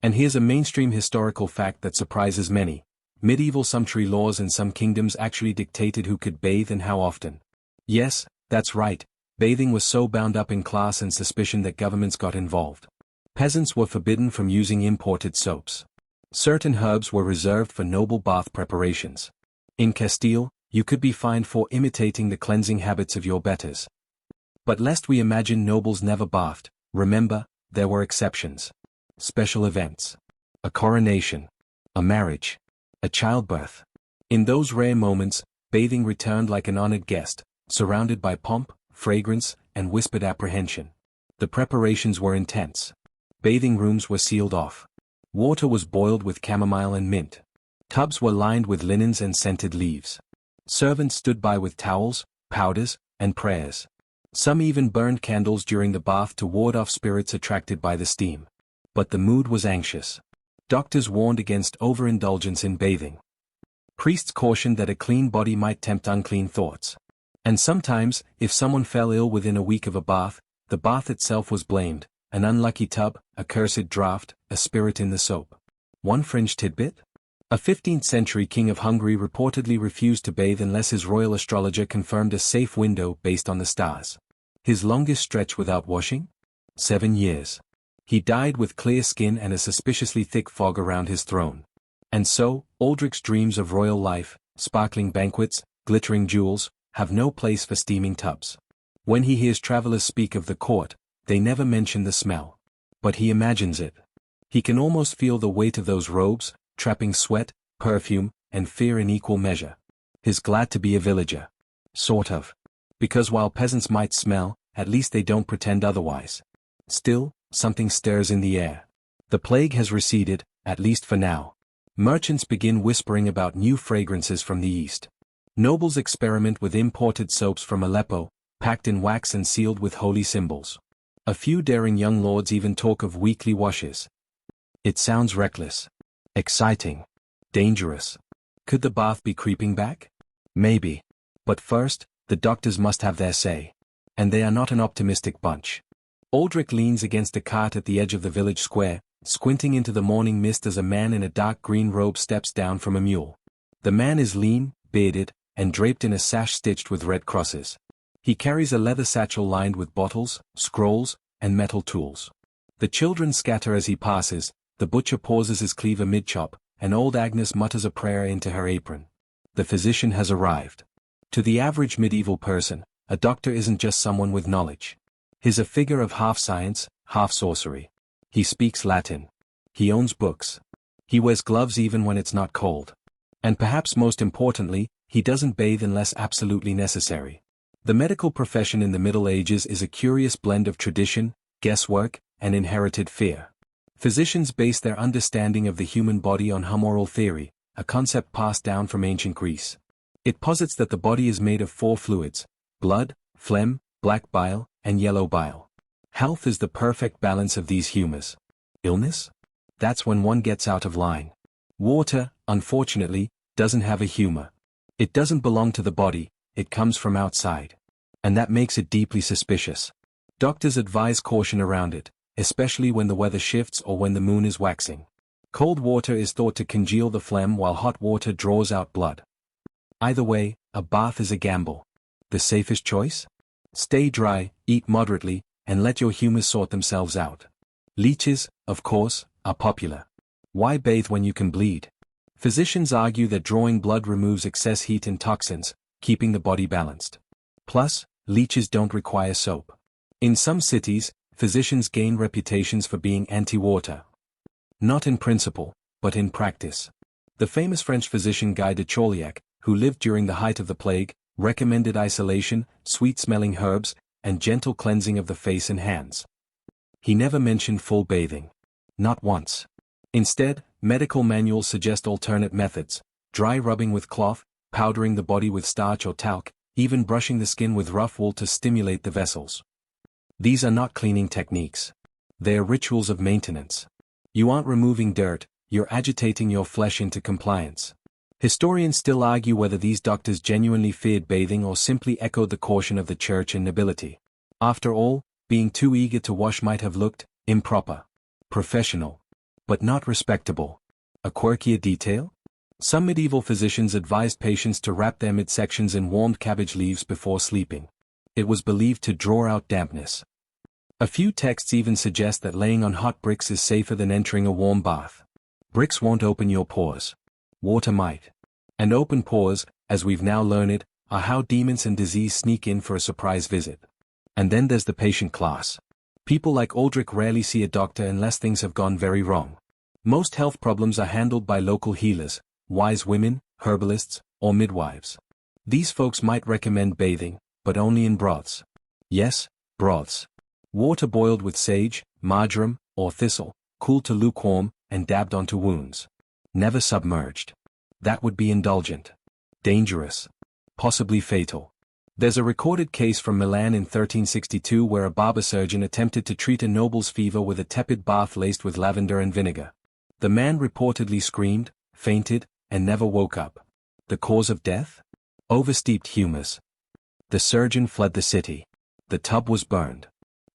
And here's a mainstream historical fact that surprises many. Medieval sumptuary laws in some kingdoms actually dictated who could bathe and how often. Yes, that's right, bathing was so bound up in class and suspicion that governments got involved. Peasants were forbidden from using imported soaps. Certain herbs were reserved for noble bath preparations. In Castile, you could be fined for imitating the cleansing habits of your betters. But lest we imagine nobles never bathed, remember, there were exceptions. Special events. A coronation. A marriage. A childbirth. In those rare moments, bathing returned like an honored guest, surrounded by pomp, fragrance, and whispered apprehension. The preparations were intense. Bathing rooms were sealed off. Water was boiled with chamomile and mint. Tubs were lined with linens and scented leaves. Servants stood by with towels, powders, and prayers. Some even burned candles during the bath to ward off spirits attracted by the steam. But the mood was anxious. Doctors warned against overindulgence in bathing. Priests cautioned that a clean body might tempt unclean thoughts. And sometimes, if someone fell ill within a week of a bath, the bath itself was blamed: an unlucky tub, a cursed draught, a spirit in the soap. One fringe tidbit? A 15th century king of Hungary reportedly refused to bathe unless his royal astrologer confirmed a safe window based on the stars. His longest stretch without washing? 7 years. He died with clear skin and a suspiciously thick fog around his throne. And so, Aldrich's dreams of royal life, sparkling banquets, glittering jewels, have no place for steaming tubs. When he hears travelers speak of the court, they never mention the smell. But he imagines it. He can almost feel the weight of those robes, trapping sweat, perfume, and fear in equal measure. He's glad to be a villager. Sort of. Because while peasants might smell, at least they don't pretend otherwise. Still, something stirs in the air. The plague has receded, at least for now. Merchants begin whispering about new fragrances from the east. Nobles experiment with imported soaps from Aleppo, packed in wax and sealed with holy symbols. A few daring young lords even talk of weekly washes. It sounds reckless. Exciting. Dangerous. Could the bath be creeping back? Maybe. But first, the doctors must have their say. And they are not an optimistic bunch. Aldrich leans against a cart at the edge of the village square, squinting into the morning mist as a man in a dark green robe steps down from a mule. The man is lean, bearded, and draped in a sash stitched with red crosses. He carries a leather satchel lined with bottles, scrolls, and metal tools. The children scatter as he passes. The butcher pauses his cleaver mid-chop, and old Agnes mutters a prayer into her apron. The physician has arrived. To the average medieval person, a doctor isn't just someone with knowledge. He's a figure of half science, half sorcery. He speaks Latin. He owns books. He wears gloves even when it's not cold. And perhaps most importantly, he doesn't bathe unless absolutely necessary. The medical profession in the Middle Ages is a curious blend of tradition, guesswork, and inherited fear. Physicians base their understanding of the human body on humoral theory, a concept passed down from ancient Greece. It posits that the body is made of 4 fluids: blood, phlegm, black bile, and yellow bile. Health is the perfect balance of these humors. Illness? That's when one gets out of line. Water, unfortunately, doesn't have a humor. It doesn't belong to the body, it comes from outside. And that makes it deeply suspicious. Doctors advise caution around it, especially when the weather shifts or when the moon is waxing. Cold water is thought to congeal the phlegm while hot water draws out blood. Either way, a bath is a gamble. The safest choice? Stay dry, eat moderately, and let your humors sort themselves out. Leeches, of course, are popular. Why bathe when you can bleed? Physicians argue that drawing blood removes excess heat and toxins, keeping the body balanced. Plus, leeches don't require soap. In some cities, physicians gain reputations for being anti-water. Not in principle, but in practice. The famous French physician Guy de Chauliac, who lived during the height of the plague, recommended isolation, sweet-smelling herbs, and gentle cleansing of the face and hands. He never mentioned full bathing. Not once. Instead, medical manuals suggest alternate methods: dry rubbing with cloth, powdering the body with starch or talc, even brushing the skin with rough wool to stimulate the vessels. These are not cleaning techniques. They are rituals of maintenance. You aren't removing dirt, you're agitating your flesh into compliance. Historians still argue whether these doctors genuinely feared bathing or simply echoed the caution of the church and nobility. After all, being too eager to wash might have looked improper, professional, but not respectable. A quirkier detail? Some medieval physicians advised patients to wrap their midsections in warmed cabbage leaves before sleeping. It was believed to draw out dampness. A few texts even suggest that laying on hot bricks is safer than entering a warm bath. Bricks won't open your pores. Water might. And open pores, as we've now learned, are how demons and disease sneak in for a surprise visit. And then there's the patient class. People like Aldrich rarely see a doctor unless things have gone very wrong. Most health problems are handled by local healers, wise women, herbalists, or midwives. These folks might recommend bathing, but only in broths. Yes, broths. Water boiled with sage, marjoram, or thistle, cooled to lukewarm, and dabbed onto wounds. Never submerged. That would be indulgent. Dangerous. Possibly fatal. There's a recorded case from Milan in 1362 where a barber surgeon attempted to treat a noble's fever with a tepid bath laced with lavender and vinegar. The man reportedly screamed, fainted, and never woke up. The cause of death? Oversteeped humors. The surgeon fled the city. The tub was burned.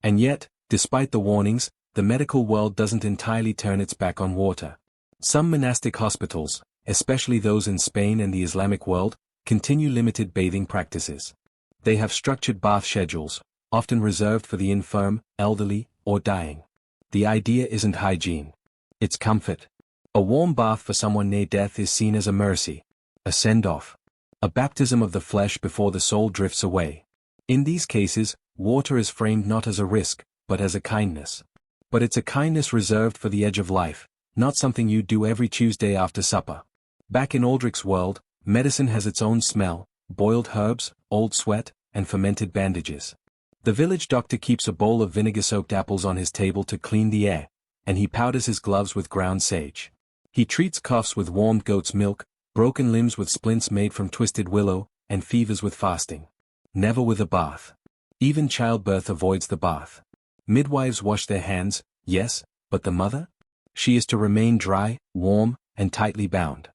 And yet, despite the warnings, the medical world doesn't entirely turn its back on water. Some monastic hospitals, especially those in Spain and the Islamic world, continue limited bathing practices. They have structured bath schedules, often reserved for the infirm, elderly, or dying. The idea isn't hygiene. It's comfort. A warm bath for someone near death is seen as a mercy, a send-off, a baptism of the flesh before the soul drifts away. In these cases, water is framed not as a risk, but as a kindness. But it's a kindness reserved for the edge of life, not something you do every Tuesday after supper. Back in Aldrich's world, medicine has its own smell: boiled herbs, old sweat, and fermented bandages. The village doctor keeps a bowl of vinegar-soaked apples on his table to clean the air, and he powders his gloves with ground sage. He treats coughs with warmed goat's milk, broken limbs with splints made from twisted willow, and fevers with fasting. Never with a bath. Even childbirth avoids the bath. Midwives wash their hands, yes, but the mother? She is to remain dry, warm, and tightly bound.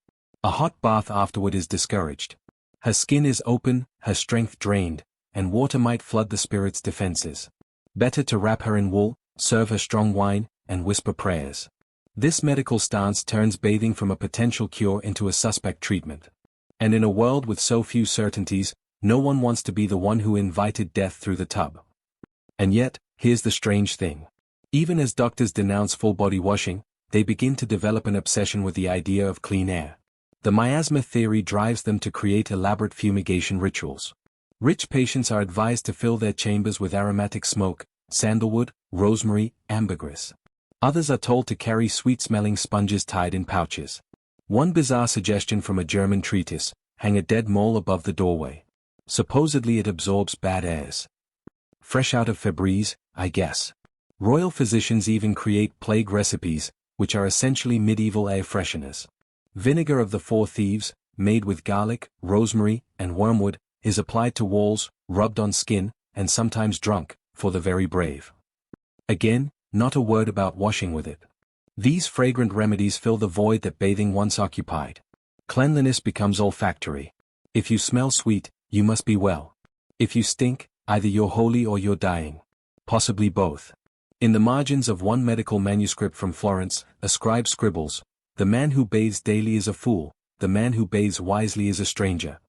A hot bath afterward is discouraged. Her skin is open, her strength drained, and water might flood the spirit's defenses. Better to wrap her in wool, serve her strong wine, and whisper prayers. This medical stance turns bathing from a potential cure into a suspect treatment. And in a world with so few certainties, no one wants to be the one who invited death through the tub. And yet, here's the strange thing. Even as doctors denounce full-body washing, they begin to develop an obsession with the idea of clean air. The miasma theory drives them to create elaborate fumigation rituals. Rich patients are advised to fill their chambers with aromatic smoke, sandalwood, rosemary, ambergris. Others are told to carry sweet-smelling sponges tied in pouches. One bizarre suggestion from a German treatise: hang a dead mole above the doorway. Supposedly it absorbs bad airs. Fresh out of Febreze, I guess. Royal physicians even create plague recipes, which are essentially medieval air fresheners. Vinegar of the Four Thieves, made with garlic, rosemary, and wormwood, is applied to walls, rubbed on skin, and sometimes drunk, for the very brave. Again, not a word about washing with it. These fragrant remedies fill the void that bathing once occupied. Cleanliness becomes olfactory. If you smell sweet, you must be well. If you stink, either you're holy or you're dying. Possibly both. In the margins of one medical manuscript from Florence, a scribe scribbles, "The man who bathes daily is a fool, the man who bathes wisely is a stranger."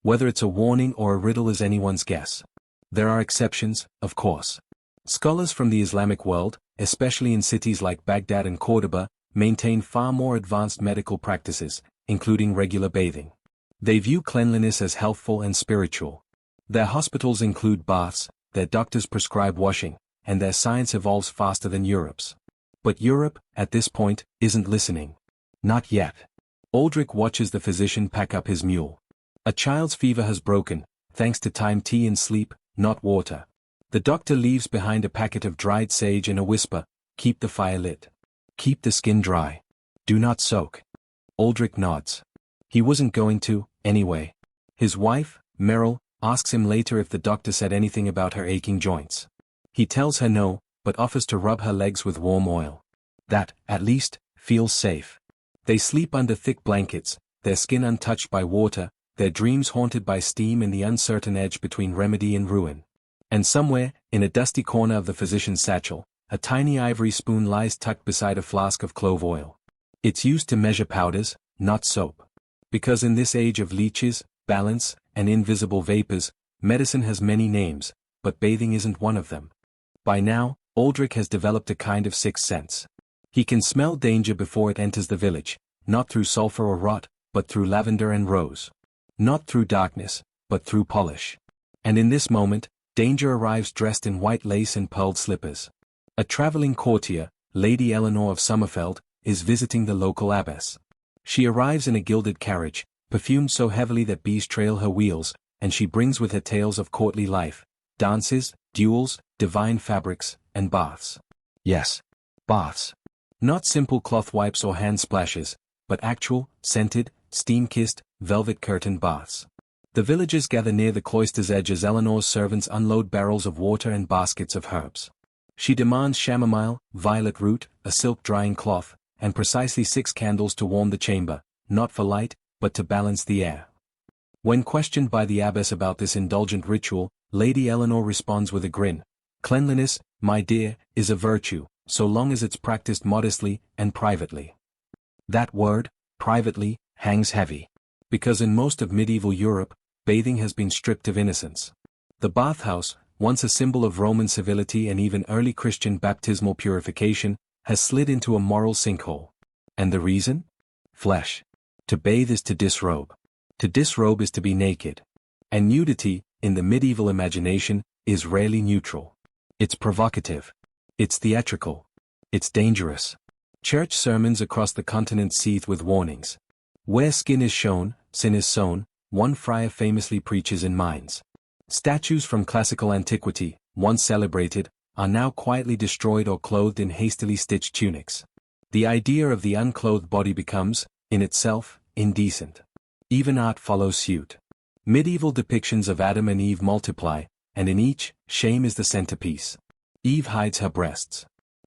Whether it's a warning or a riddle is anyone's guess. There are exceptions, of course. Scholars from the Islamic world, especially in cities like Baghdad and Cordoba, maintain far more advanced medical practices, including regular bathing. They view cleanliness as healthful and spiritual. Their hospitals include baths, their doctors prescribe washing, and their science evolves faster than Europe's. But Europe, at this point, isn't listening. Not yet. Aldrich watches the physician pack up his mule. A child's fever has broken, thanks to time tea and sleep, not water. The doctor leaves behind a packet of dried sage and a whisper, "Keep the fire lit. Keep the skin dry. Do not soak." Aldrich nods. He wasn't going to, anyway. His wife, Merrill, asks him later if the doctor said anything about her aching joints. He tells her no, but offers to rub her legs with warm oil. That, at least, feels safe. They sleep under thick blankets, their skin untouched by water, their dreams haunted by steam and the uncertain edge between remedy and ruin. And somewhere, in a dusty corner of the physician's satchel, a tiny ivory spoon lies tucked beside a flask of clove oil. It's used to measure powders, not soap. Because in this age of leeches, balance, and invisible vapors, medicine has many names, but bathing isn't one of them. By now, Aldrich has developed a kind of sixth sense. He can smell danger before it enters the village, not through sulfur or rot, but through lavender and rose. Not through darkness, but through polish. And in this moment, danger arrives dressed in white lace and pearled slippers. A traveling courtier, Lady Eleanor of Sommerfeld, is visiting the local abbess. She arrives in a gilded carriage, perfumed so heavily that bees trail her wheels, and she brings with her tales of courtly life, dances, duels, divine fabrics, and baths. Yes, baths. Not simple cloth wipes or hand splashes, but actual, scented, steam-kissed, velvet-curtained baths. The villagers gather near the cloister's edge as Eleanor's servants unload barrels of water and baskets of herbs. She demands chamomile, violet root, a silk drying cloth, and precisely 6 candles to warm the chamber, not for light, but to balance the air. When questioned by the abbess about this indulgent ritual, Lady Eleanor responds with a grin. "Cleanliness, my dear, is a virtue, so long as it's practiced modestly and privately." That word, privately, hangs heavy. Because in most of medieval Europe, bathing has been stripped of innocence. The bathhouse, once a symbol of Roman civility and even early Christian baptismal purification, has slid into a moral sinkhole. And the reason? Flesh. To bathe is to disrobe. To disrobe is to be naked. And nudity, in the medieval imagination, is rarely neutral. It's provocative. It's theatrical. It's dangerous. Church sermons across the continent seethe with warnings. Where skin is shown, sin is sown, one friar famously preaches in Mainz. Statues from classical antiquity, once celebrated, are now quietly destroyed or clothed in hastily stitched tunics. The idea of the unclothed body becomes, in itself, indecent. Even art follows suit. Medieval depictions of Adam and Eve multiply, and in each, shame is the centerpiece. Eve hides her breasts.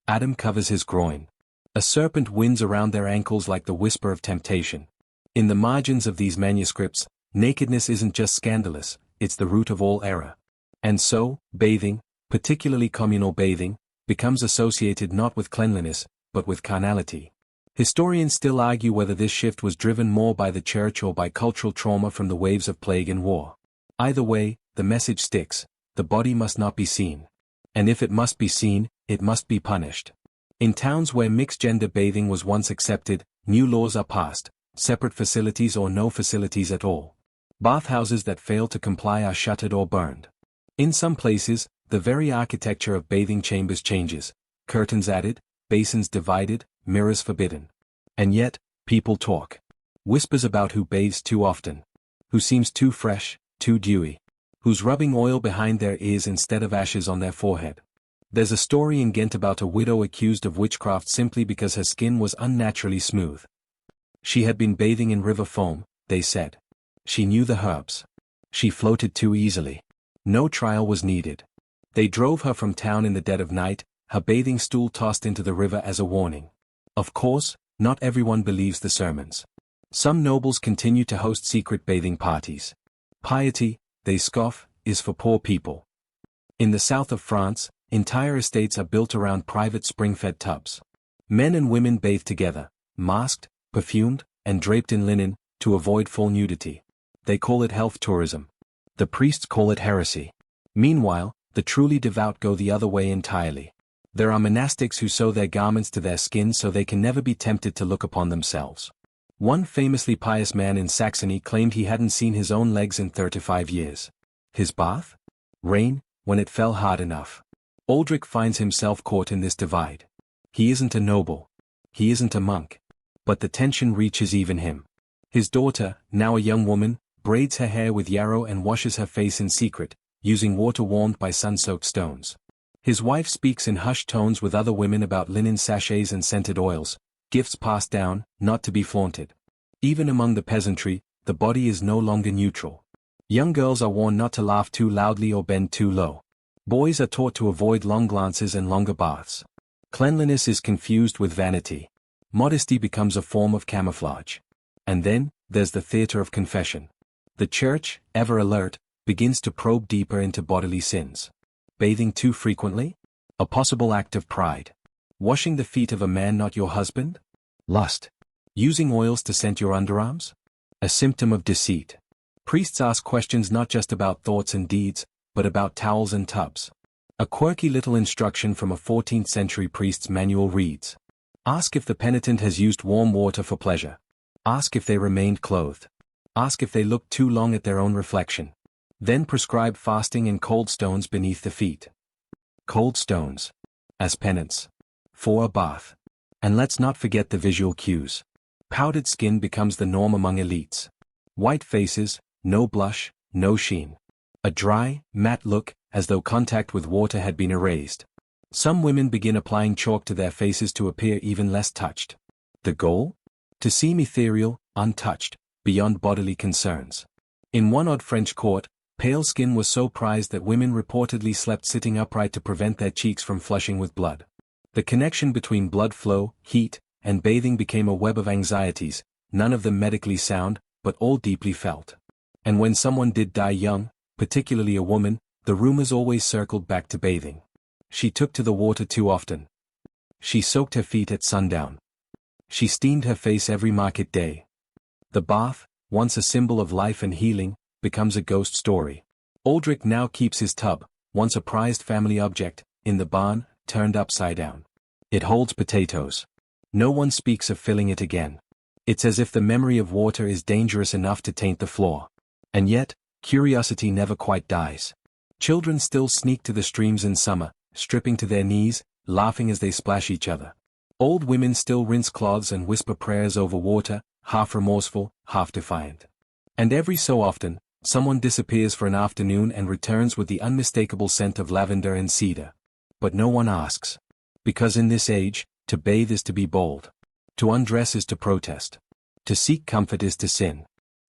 Adam covers his groin. A serpent winds around their ankles like the whisper of temptation. In the margins of these manuscripts, nakedness isn't just scandalous, it's the root of all error. And so, bathing, particularly communal bathing, becomes associated not with cleanliness, but with carnality. Historians still argue whether this shift was driven more by the church or by cultural trauma from the waves of plague and war. Either way, the message sticks: the body must not be seen. And if it must be seen, it must be punished. In towns where mixed-gender bathing was once accepted, new laws are passed, separate facilities or no facilities at all. Bathhouses that fail to comply are shuttered or burned. In some places, the very architecture of bathing chambers changes: curtains added, basins divided, mirrors forbidden. And yet, people talk. Whispers about who bathes too often. Who seems too fresh, too dewy. Who's rubbing oil behind their ears instead of ashes on their forehead. There's a story in Ghent about a widow accused of witchcraft simply because her skin was unnaturally smooth. She had been bathing in river foam, they said. She knew the herbs. She floated too easily. No trial was needed. They drove her from town in the dead of night, her bathing stool tossed into the river as a warning. Of course, not everyone believes the sermons. Some nobles continue to host secret bathing parties. Piety, they scoff, is for poor people. In the south of France, entire estates are built around private spring-fed tubs. Men and women bathe together, masked, perfumed, and draped in linen, to avoid full nudity. They call it health tourism. The priests call it heresy. Meanwhile, the truly devout go the other way entirely. There are monastics who sew their garments to their skin so they can never be tempted to look upon themselves. One famously pious man in Saxony claimed he hadn't seen his own legs in 35 years. His bath? Rain, when it fell hard enough. Aldrich finds himself caught in this divide. He isn't a noble. He isn't a monk. But the tension reaches even him. His daughter, now a young woman, braids her hair with yarrow and washes her face in secret, using water warmed by sun-soaked stones. His wife speaks in hushed tones with other women about linen sachets and scented oils, gifts passed down, not to be flaunted. Even among the peasantry, the body is no longer neutral. Young girls are warned not to laugh too loudly or bend too low. Boys are taught to avoid long glances and longer baths. Cleanliness is confused with vanity. Modesty becomes a form of camouflage. And then, there's the theater of confession. The church, ever alert, begins to probe deeper into bodily sins. Bathing too frequently? A possible act of pride. Washing the feet of a man not your husband? Lust. Using oils to scent your underarms? A symptom of deceit. Priests ask questions not just about thoughts and deeds, but about towels and tubs. A quirky little instruction from a 14th century priest's manual reads: ask if the penitent has used warm water for pleasure. Ask if they remained clothed. Ask if they looked too long at their own reflection. Then prescribe fasting and cold stones beneath the feet. Cold stones. As penance. For a bath. And let's not forget the visual cues. Powdered skin becomes the norm among elites. White faces, no blush, no sheen. A dry, matte look, as though contact with water had been erased. Some women begin applying chalk to their faces to appear even less touched. The goal? To seem ethereal, untouched, beyond bodily concerns. In one odd French court, pale skin was so prized that women reportedly slept sitting upright to prevent their cheeks from flushing with blood. The connection between blood flow, heat, and bathing became a web of anxieties, none of them medically sound, but all deeply felt. And when someone did die young, particularly a woman, the rumors always circled back to bathing. She took to the water too often. She soaked her feet at sundown. She steamed her face every market day. The bath, once a symbol of life and healing, becomes a ghost story. Aldrich now keeps his tub, once a prized family object, in the barn, turned upside down. It holds potatoes. No one speaks of filling it again. It's as if the memory of water is dangerous enough to taint the floor. And yet, curiosity never quite dies. Children still sneak to the streams in summer, stripping to their knees, laughing as they splash each other. Old women still rinse cloths and whisper prayers over water, half remorseful, half defiant. And every so often, someone disappears for an afternoon and returns with the unmistakable scent of lavender and cedar. But no one asks. Because in this age, to bathe is to be bold. To undress is to protest. To seek comfort is to sin.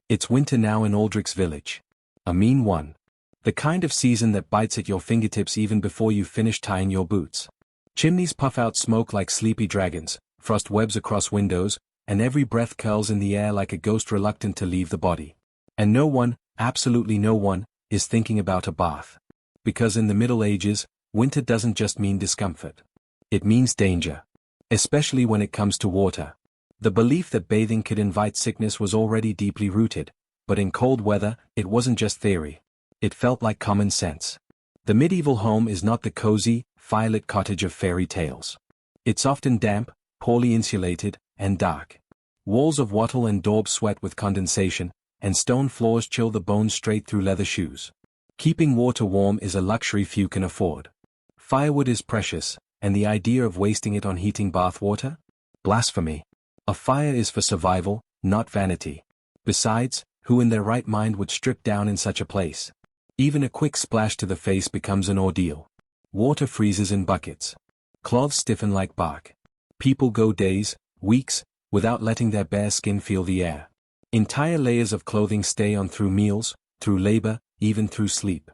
It's winter now in Aldrich's village. A mean one. The kind of season that bites at your fingertips even before you finish tying your boots. Chimneys puff out smoke like sleepy dragons, frost webs across windows, and every breath curls in the air like a ghost reluctant to leave the body. And no one, absolutely no one, is thinking about a bath. Because in the Middle Ages, winter doesn't just mean discomfort. It means danger. Especially when it comes to water. The belief that bathing could invite sickness was already deeply rooted, but in cold weather, it wasn't just theory. It felt like common sense. The medieval home is not the cozy, firelit cottage of fairy tales. It's often damp, poorly insulated, and dark. Walls of wattle and daub sweat with condensation, and stone floors chill the bones straight through leather shoes. Keeping water warm is a luxury few can afford. Firewood is precious, and the idea of wasting it on heating bath water? Blasphemy. A fire is for survival, not vanity. Besides, who in their right mind would strip down in such a place? Even a quick splash to the face becomes an ordeal. Water freezes in buckets. Cloths stiffen like bark. People go days, weeks, without letting their bare skin feel the air. Entire layers of clothing stay on through meals, through labor, even through sleep.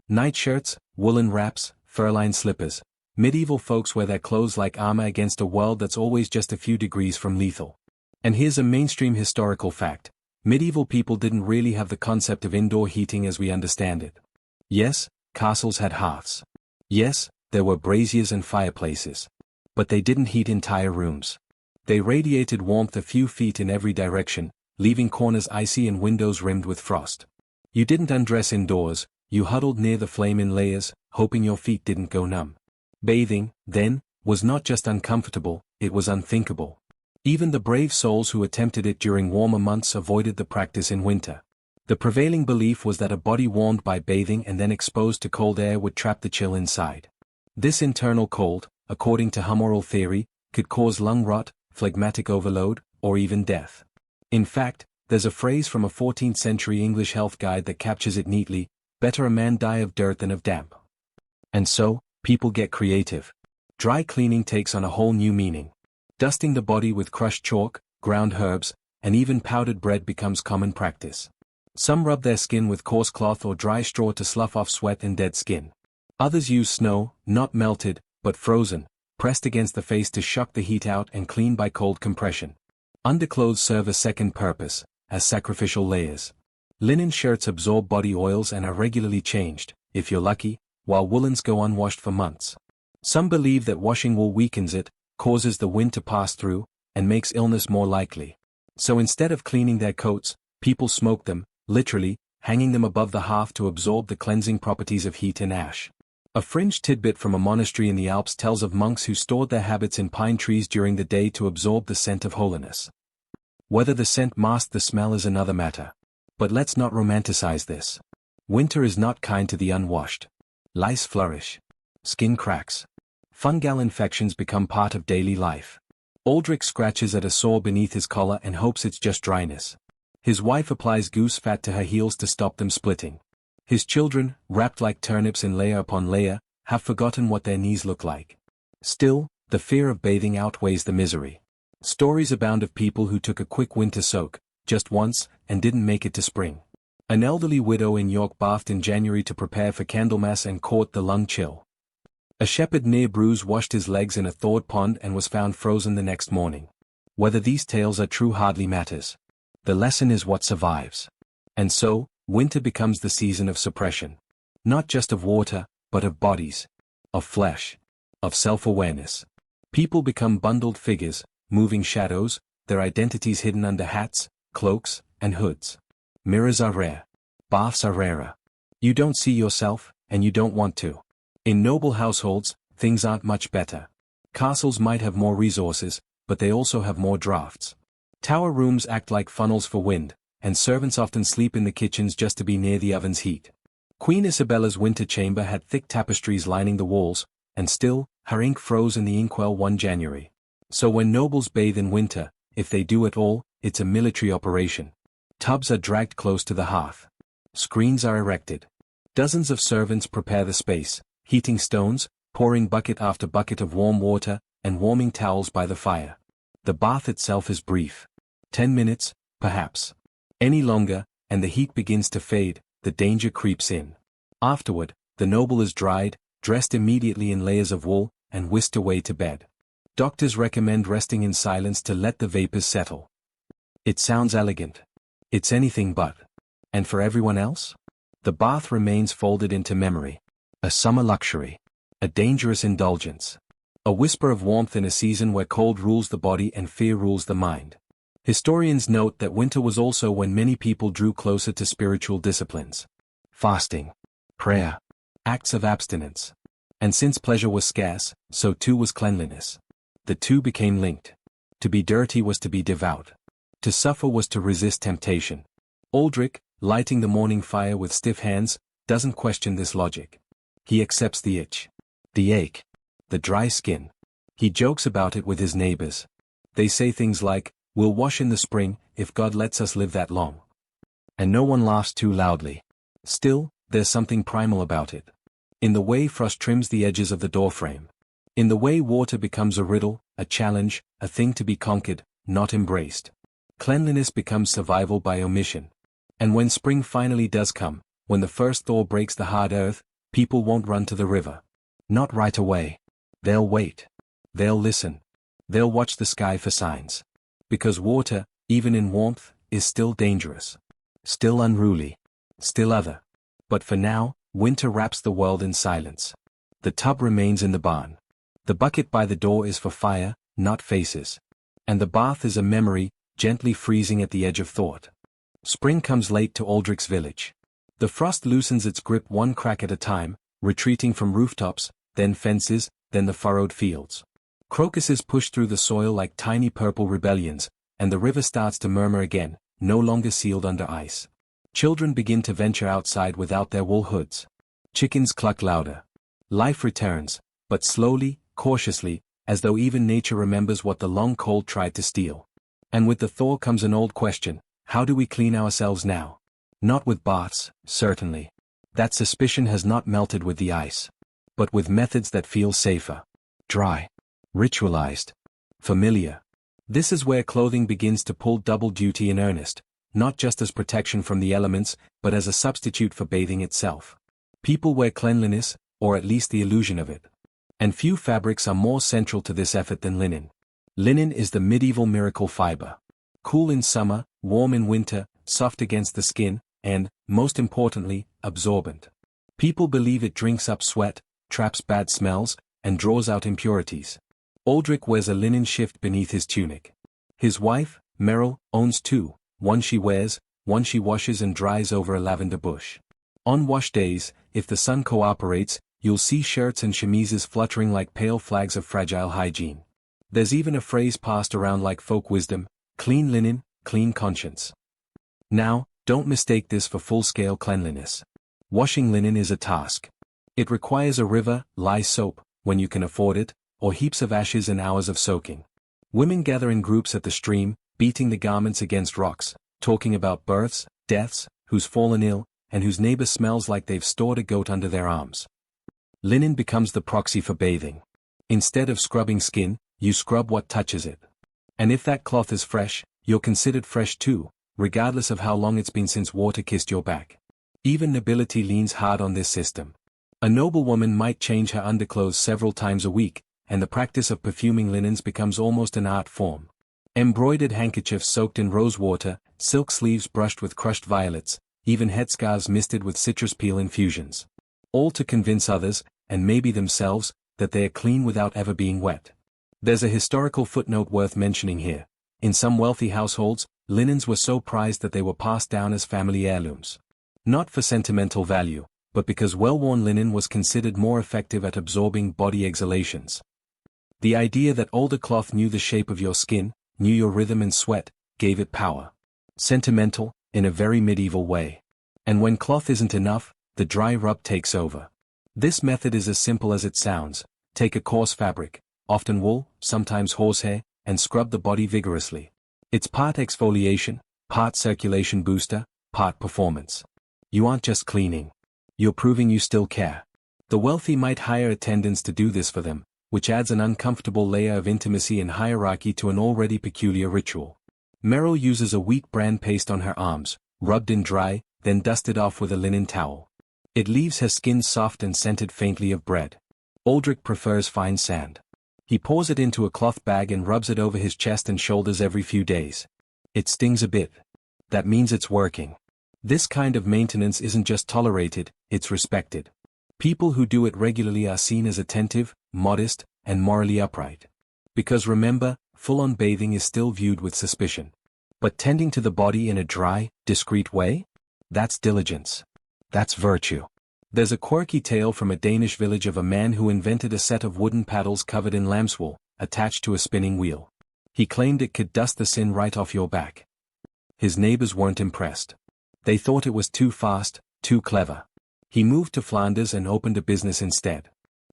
Nightshirts, woolen wraps, fur-lined slippers. Medieval folks wear their clothes like armor against a world that's always just a few degrees from lethal. And here's a mainstream historical fact. Medieval people didn't really have the concept of indoor heating as we understand it. Yes, castles had hearths. Yes, there were braziers and fireplaces. But they didn't heat entire rooms. They radiated warmth a few feet in every direction, leaving corners icy and windows rimmed with frost. You didn't undress indoors, you huddled near the flame in layers, hoping your feet didn't go numb. Bathing, then, was not just uncomfortable, it was unthinkable. Even the brave souls who attempted it during warmer months avoided the practice in winter. The prevailing belief was that a body warmed by bathing and then exposed to cold air would trap the chill inside. This internal cold, according to humoral theory, could cause lung rot, phlegmatic overload, or even death. In fact, there's a phrase from a 14th century English health guide that captures it neatly: better a man die of dirt than of damp. And so, people get creative. Dry cleaning takes on a whole new meaning. Dusting the body with crushed chalk, ground herbs, and even powdered bread becomes common practice. Some rub their skin with coarse cloth or dry straw to slough off sweat and dead skin. Others use snow, not melted, but frozen, pressed against the face to shock the heat out and clean by cold compression. Underclothes serve a second purpose, as sacrificial layers. Linen shirts absorb body oils and are regularly changed, if you're lucky, while woolens go unwashed for months. Some believe that washing wool weakens it, causes the wind to pass through, and makes illness more likely. So instead of cleaning their coats, people smoke them, literally, hanging them above the hearth to absorb the cleansing properties of heat and ash. A fringe tidbit from a monastery in the Alps tells of monks who stored their habits in pine trees during the day to absorb the scent of holiness. Whether the scent masked the smell is another matter. But let's not romanticize this. Winter is not kind to the unwashed. Lice flourish. Skin cracks. Fungal infections become part of daily life. Aldrich scratches at a sore beneath his collar and hopes it's just dryness. His wife applies goose fat to her heels to stop them splitting. His children, wrapped like turnips in layer upon layer, have forgotten what their knees look like. Still, the fear of bathing outweighs the misery. Stories abound of people who took a quick winter soak, just once, and didn't make it to spring. An elderly widow in York bathed in January to prepare for Candlemas and caught the lung chill. A shepherd near Bruges washed his legs in a thawed pond and was found frozen the next morning. Whether these tales are true hardly matters. The lesson is what survives. And so, winter becomes the season of suppression. Not just of water, but of bodies. Of flesh. Of self-awareness. People become bundled figures, moving shadows, their identities hidden under hats, cloaks, and hoods. Mirrors are rare. Baths are rarer. You don't see yourself, and you don't want to. In noble households, things aren't much better. Castles might have more resources, but they also have more drafts. Tower rooms act like funnels for wind, and servants often sleep in the kitchens just to be near the oven's heat. Queen Isabella's winter chamber had thick tapestries lining the walls, and still, her ink froze in the inkwell one January. So when nobles bathe in winter, if they do at all, it's a military operation. Tubs are dragged close to the hearth. Screens are erected. Dozens of servants prepare the space, heating stones, pouring bucket after bucket of warm water, and warming towels by the fire. The bath itself is brief. 10 minutes, perhaps. Any longer, and the heat begins to fade, the danger creeps in. Afterward, the noble is dried, dressed immediately in layers of wool, and whisked away to bed. Doctors recommend resting in silence to let the vapors settle. It sounds elegant. It's anything but. And for everyone else? The bath remains folded into memory. A summer luxury. A dangerous indulgence. A whisper of warmth in a season where cold rules the body and fear rules the mind. Historians note that winter was also when many people drew closer to spiritual disciplines. Fasting. Prayer. Acts of abstinence. And since pleasure was scarce, so too was cleanliness. The two became linked. To be dirty was to be devout. To suffer was to resist temptation. Aldrich, lighting the morning fire with stiff hands, doesn't question this logic. He accepts the itch. The ache. The dry skin. He jokes about it with his neighbors. They say things like, "We'll wash in the spring, if God lets us live that long." And no one laughs too loudly. Still, there's something primal about it. In the way frost trims the edges of the doorframe. In the way water becomes a riddle, a challenge, a thing to be conquered, not embraced. Cleanliness becomes survival by omission. And when spring finally does come, when the first thaw breaks the hard earth, people won't run to the river. Not right away. They'll wait. They'll listen. They'll watch the sky for signs. Because water, even in warmth, is still dangerous. Still unruly. Still other. But for now, winter wraps the world in silence. The tub remains in the barn. The bucket by the door is for fire, not faces. And the bath is a memory, gently freezing at the edge of thought. Spring comes late to Aldrich's village. The frost loosens its grip one crack at a time, retreating from rooftops, then fences, then the furrowed fields. Crocuses push through the soil like tiny purple rebellions, and the river starts to murmur again, no longer sealed under ice. Children begin to venture outside without their wool hoods. Chickens cluck louder. Life returns, but slowly, cautiously, as though even nature remembers what the long cold tried to steal. And with the thaw comes an old question: how do we clean ourselves now? Not with baths, certainly. That suspicion has not melted with the ice. But with methods that feel safer. Dry. Ritualized. Familiar. This is where clothing begins to pull double duty in earnest, not just as protection from the elements, but as a substitute for bathing itself. People wear cleanliness, or at least the illusion of it. And few fabrics are more central to this effort than linen. Linen is the medieval miracle fiber. Cool in summer, warm in winter, soft against the skin, and, most importantly, absorbent. People believe it drinks up sweat, traps bad smells, and draws out impurities. Aldrich wears a linen shift beneath his tunic. His wife, Merrill, owns two, one she wears, one she washes and dries over a lavender bush. On wash days, if the sun cooperates, you'll see shirts and chemises fluttering like pale flags of fragile hygiene. There's even a phrase passed around like folk wisdom: clean linen, clean conscience. Now, don't mistake this for full-scale cleanliness. Washing linen is a task. It requires a river, lye soap, when you can afford it, or heaps of ashes and hours of soaking. Women gather in groups at the stream, beating the garments against rocks, talking about births, deaths, who's fallen ill, and whose neighbor smells like they've stored a goat under their arms. Linen becomes the proxy for bathing. Instead of scrubbing skin, you scrub what touches it. And if that cloth is fresh, you're considered fresh too, regardless of how long it's been since water kissed your back. Even nobility leans hard on this system. A noblewoman might change her underclothes several times a week, and the practice of perfuming linens becomes almost an art form. Embroidered handkerchiefs soaked in rose water, silk sleeves brushed with crushed violets, even headscarves misted with citrus peel infusions. All to convince others, and maybe themselves, that they are clean without ever being wet. There's a historical footnote worth mentioning here. In some wealthy households, linens were so prized that they were passed down as family heirlooms. Not for sentimental value, but because well-worn linen was considered more effective at absorbing body exhalations. The idea that older cloth knew the shape of your skin, knew your rhythm and sweat, gave it power. Sentimental, in a very medieval way. And when cloth isn't enough, the dry rub takes over. This method is as simple as it sounds. Take a coarse fabric, often wool, sometimes horsehair, and scrub the body vigorously. It's part exfoliation, part circulation booster, part performance. You aren't just cleaning. You're proving you still care. The wealthy might hire attendants to do this for them, which adds an uncomfortable layer of intimacy and hierarchy to an already peculiar ritual. Merrill uses a wheat bran paste on her arms, rubbed in dry, then dusted off with a linen towel. It leaves her skin soft and scented faintly of bread. Aldrich prefers fine sand. He pours it into a cloth bag and rubs it over his chest and shoulders every few days. It stings a bit. That means it's working. This kind of maintenance isn't just tolerated, it's respected. People who do it regularly are seen as attentive, modest, and morally upright. Because remember, full-on bathing is still viewed with suspicion. But tending to the body in a dry, discreet way? That's diligence. That's virtue. There's a quirky tale from a Danish village of a man who invented a set of wooden paddles covered in lambswool, attached to a spinning wheel. He claimed it could dust the sin right off your back. His neighbors weren't impressed. They thought it was too fast, too clever. He moved to Flanders and opened a business instead.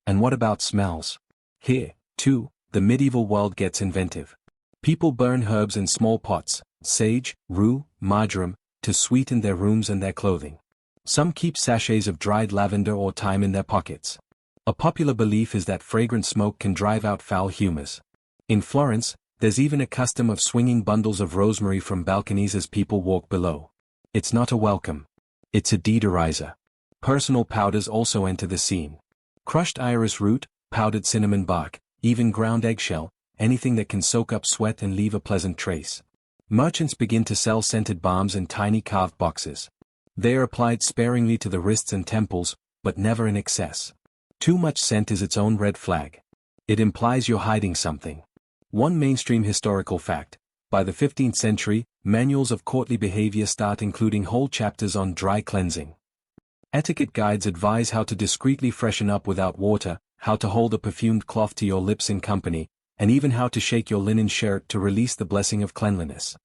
And what about smells? Here, too, the medieval world gets inventive. People burn herbs in small pots, sage, rue, marjoram, to sweeten their rooms and their clothing. Some keep sachets of dried lavender or thyme in their pockets. A popular belief is that fragrant smoke can drive out foul humors. In Florence, there's even a custom of swinging bundles of rosemary from balconies as people walk below. It's not a welcome. It's a deodorizer. Personal powders also enter the scene. Crushed iris root, powdered cinnamon bark, even ground eggshell, anything that can soak up sweat and leave a pleasant trace. Merchants begin to sell scented balms in tiny carved boxes. They are applied sparingly to the wrists and temples, but never in excess. Too much scent is its own red flag. It implies you're hiding something. One mainstream historical fact: by the 15th century, manuals of courtly behavior start including whole chapters on dry cleansing. Etiquette guides advise how to discreetly freshen up without water, how to hold a perfumed cloth to your lips in company, and even how to shake your linen shirt to release the blessing of cleanliness.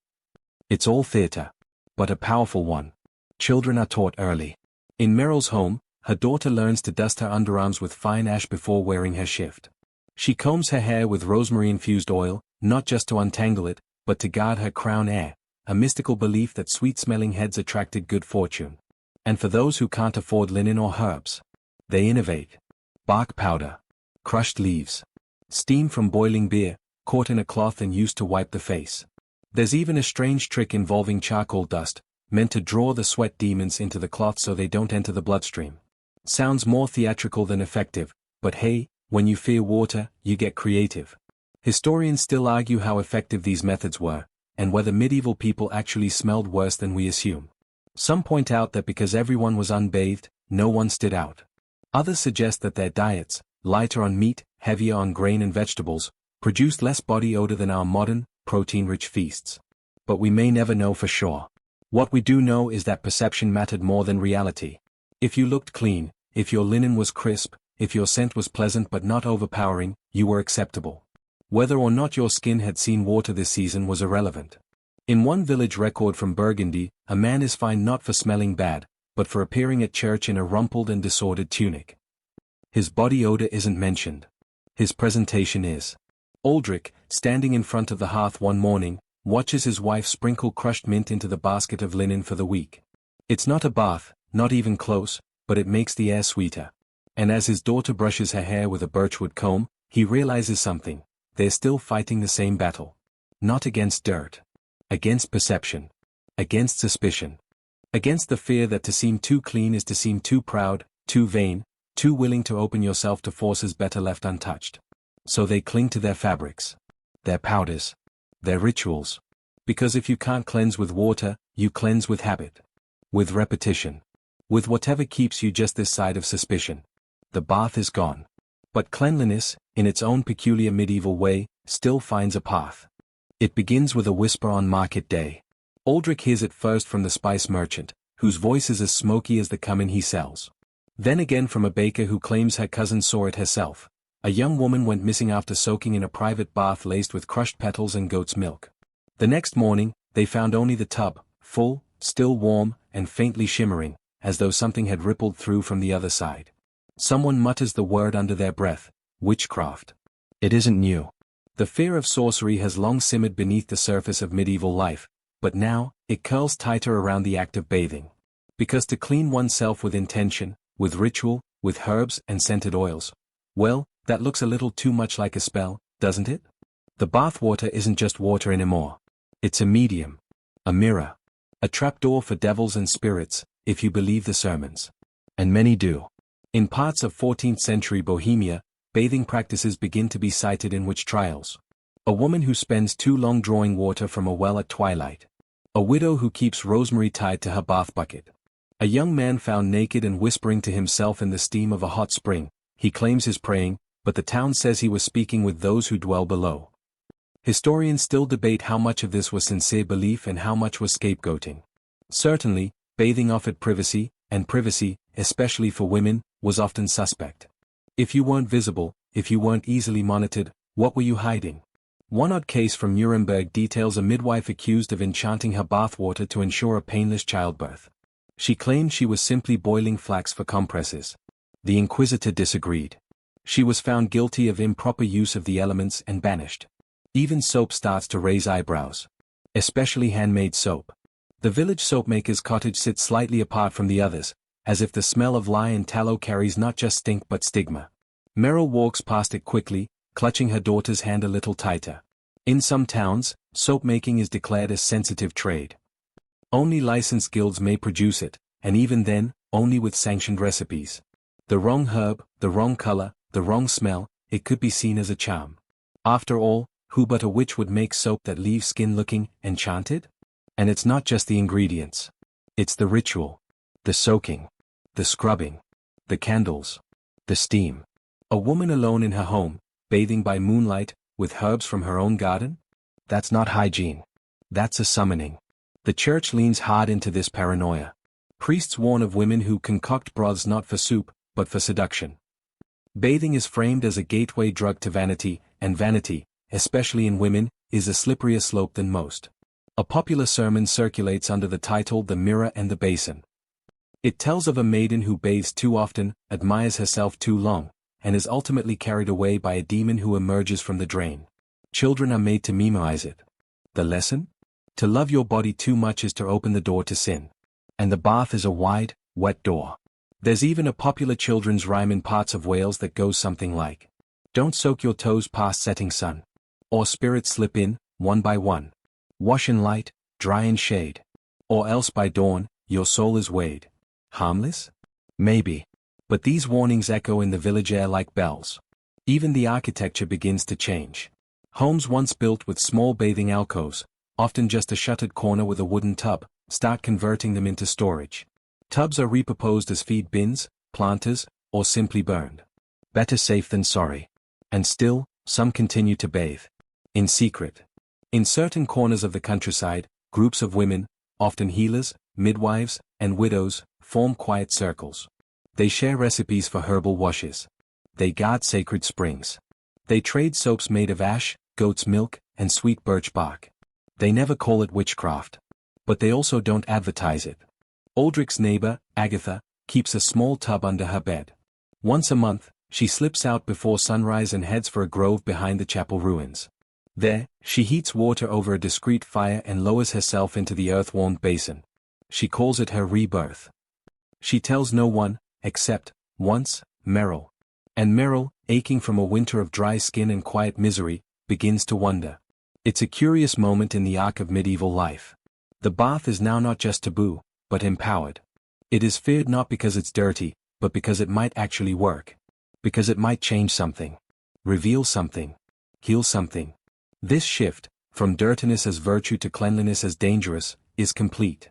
It's all theater, but a powerful one. Children are taught early. In Meryl's home, her daughter learns to dust her underarms with fine ash before wearing her shift. She combs her hair with rosemary-infused oil, not just to untangle it, but to guard her crown heir, a mystical belief that sweet-smelling heads attracted good fortune. And for those who can't afford linen or herbs, they innovate. Bark powder, crushed leaves, steam from boiling beer, caught in a cloth and used to wipe the face. There's even a strange trick involving charcoal dust, meant to draw the sweat demons into the cloth so they don't enter the bloodstream. Sounds more theatrical than effective, but hey, when you fear water, you get creative. Historians still argue how effective these methods were, and whether medieval people actually smelled worse than we assume. Some point out that because everyone was unbathed, no one stood out. Others suggest that their diets, lighter on meat, heavier on grain and vegetables, produced less body odor than our modern, protein-rich feasts. But we may never know for sure. What we do know is that perception mattered more than reality. If you looked clean, if your linen was crisp, if your scent was pleasant but not overpowering, you were acceptable. Whether or not your skin had seen water this season was irrelevant. In one village record from Burgundy, a man is fined not for smelling bad, but for appearing at church in a rumpled and disordered tunic. His body odor isn't mentioned. His presentation is. Aldrich, standing in front of the hearth one morning, watches his wife sprinkle crushed mint into the basket of linen for the week. It's not a bath, not even close, but it makes the air sweeter. And as his daughter brushes her hair with a birchwood comb, he realizes something: they're still fighting the same battle. Not against dirt. Against perception. Against suspicion. Against the fear that to seem too clean is to seem too proud, too vain, too willing to open yourself to forces better left untouched. So they cling to their fabrics, their powders, their rituals. Because if you can't cleanse with water, you cleanse with habit. With repetition. With whatever keeps you just this side of suspicion. The bath is gone. But cleanliness, in its own peculiar medieval way, still finds a path. It begins with a whisper on market day. Aldrich hears it first from the spice merchant, whose voice is as smoky as the cumin he sells. Then again from a baker who claims her cousin saw it herself. A young woman went missing after soaking in a private bath laced with crushed petals and goat's milk. The next morning, they found only the tub, full, still warm, and faintly shimmering, as though something had rippled through from the other side. Someone mutters the word under their breath: witchcraft. It isn't new. The fear of sorcery has long simmered beneath the surface of medieval life, but now, it curls tighter around the act of bathing. Because to clean oneself with intention, with ritual, with herbs and scented oils, well, that looks a little too much like a spell, doesn't it? The bath water isn't just water anymore. It's a medium. A mirror. A trapdoor for devils and spirits, if you believe the sermons. And many do. In parts of 14th century Bohemia, bathing practices begin to be cited in witch trials. A woman who spends too long drawing water from a well at twilight. A widow who keeps rosemary tied to her bath bucket. A young man found naked and whispering to himself in the steam of a hot spring. He claims he's praying, but the town says he was speaking with those who dwell below. Historians still debate how much of this was sincere belief and how much was scapegoating. Certainly, bathing offered privacy, and privacy, especially for women, was often suspect. If you weren't visible, if you weren't easily monitored, what were you hiding? One odd case from Nuremberg details a midwife accused of enchanting her bathwater to ensure a painless childbirth. She claimed she was simply boiling flax for compresses. The inquisitor disagreed. She was found guilty of improper use of the elements and banished. Even soap starts to raise eyebrows. Especially handmade soap. The village soapmaker's cottage sits slightly apart from the others, as if the smell of lye and tallow carries not just stink but stigma. Meryl walks past it quickly, clutching her daughter's hand a little tighter. In some towns, soap making is declared a sensitive trade. Only licensed guilds may produce it, and even then, only with sanctioned recipes. The wrong herb, the wrong color, the wrong smell, it could be seen as a charm. After all, who but a witch would make soap that leaves skin looking enchanted? And it's not just the ingredients. It's the ritual. The soaking. The scrubbing. The candles. The steam. A woman alone in her home, bathing by moonlight, with herbs from her own garden? That's not hygiene. That's a summoning. The church leans hard into this paranoia. Priests warn of women who concoct broths not for soup, but for seduction. Bathing is framed as a gateway drug to vanity, and vanity, especially in women, is a slipperier slope than most. A popular sermon circulates under the title The Mirror and the Basin. It tells of a maiden who bathes too often, admires herself too long, and is ultimately carried away by a demon who emerges from the drain. Children are made to memorize it. The lesson? To love your body too much is to open the door to sin. And the bath is a wide, wet door. There's even a popular children's rhyme in parts of Wales that goes something like, "Don't soak your toes past setting sun. Or spirits slip in, one by one. Wash in light, dry in shade. Or else by dawn, your soul is weighed." Harmless? Maybe. But these warnings echo in the village air like bells. Even the architecture begins to change. Homes once built with small bathing alcoves, often just a shuttered corner with a wooden tub, start converting them into storage. Tubs are repurposed as feed bins, planters, or simply burned. Better safe than sorry. And still, some continue to bathe. In secret. In certain corners of the countryside, groups of women, often healers, midwives, and widows, form quiet circles. They share recipes for herbal washes. They guard sacred springs. They trade soaps made of ash, goat's milk, and sweet birch bark. They never call it witchcraft. But they also don't advertise it. Aldrich's neighbor, Agatha, keeps a small tub under her bed. Once a month, she slips out before sunrise and heads for a grove behind the chapel ruins. There, she heats water over a discreet fire and lowers herself into the earth-warmed basin. She calls it her rebirth. She tells no one, except, once, Merrill. And Merrill, aching from a winter of dry skin and quiet misery, begins to wonder. It's a curious moment in the arc of medieval life. The bath is now not just taboo, but empowered. It is feared not because it's dirty, but because it might actually work. Because it might change something. Reveal something. Heal something. This shift, from dirtiness as virtue to cleanliness as dangerous, is complete.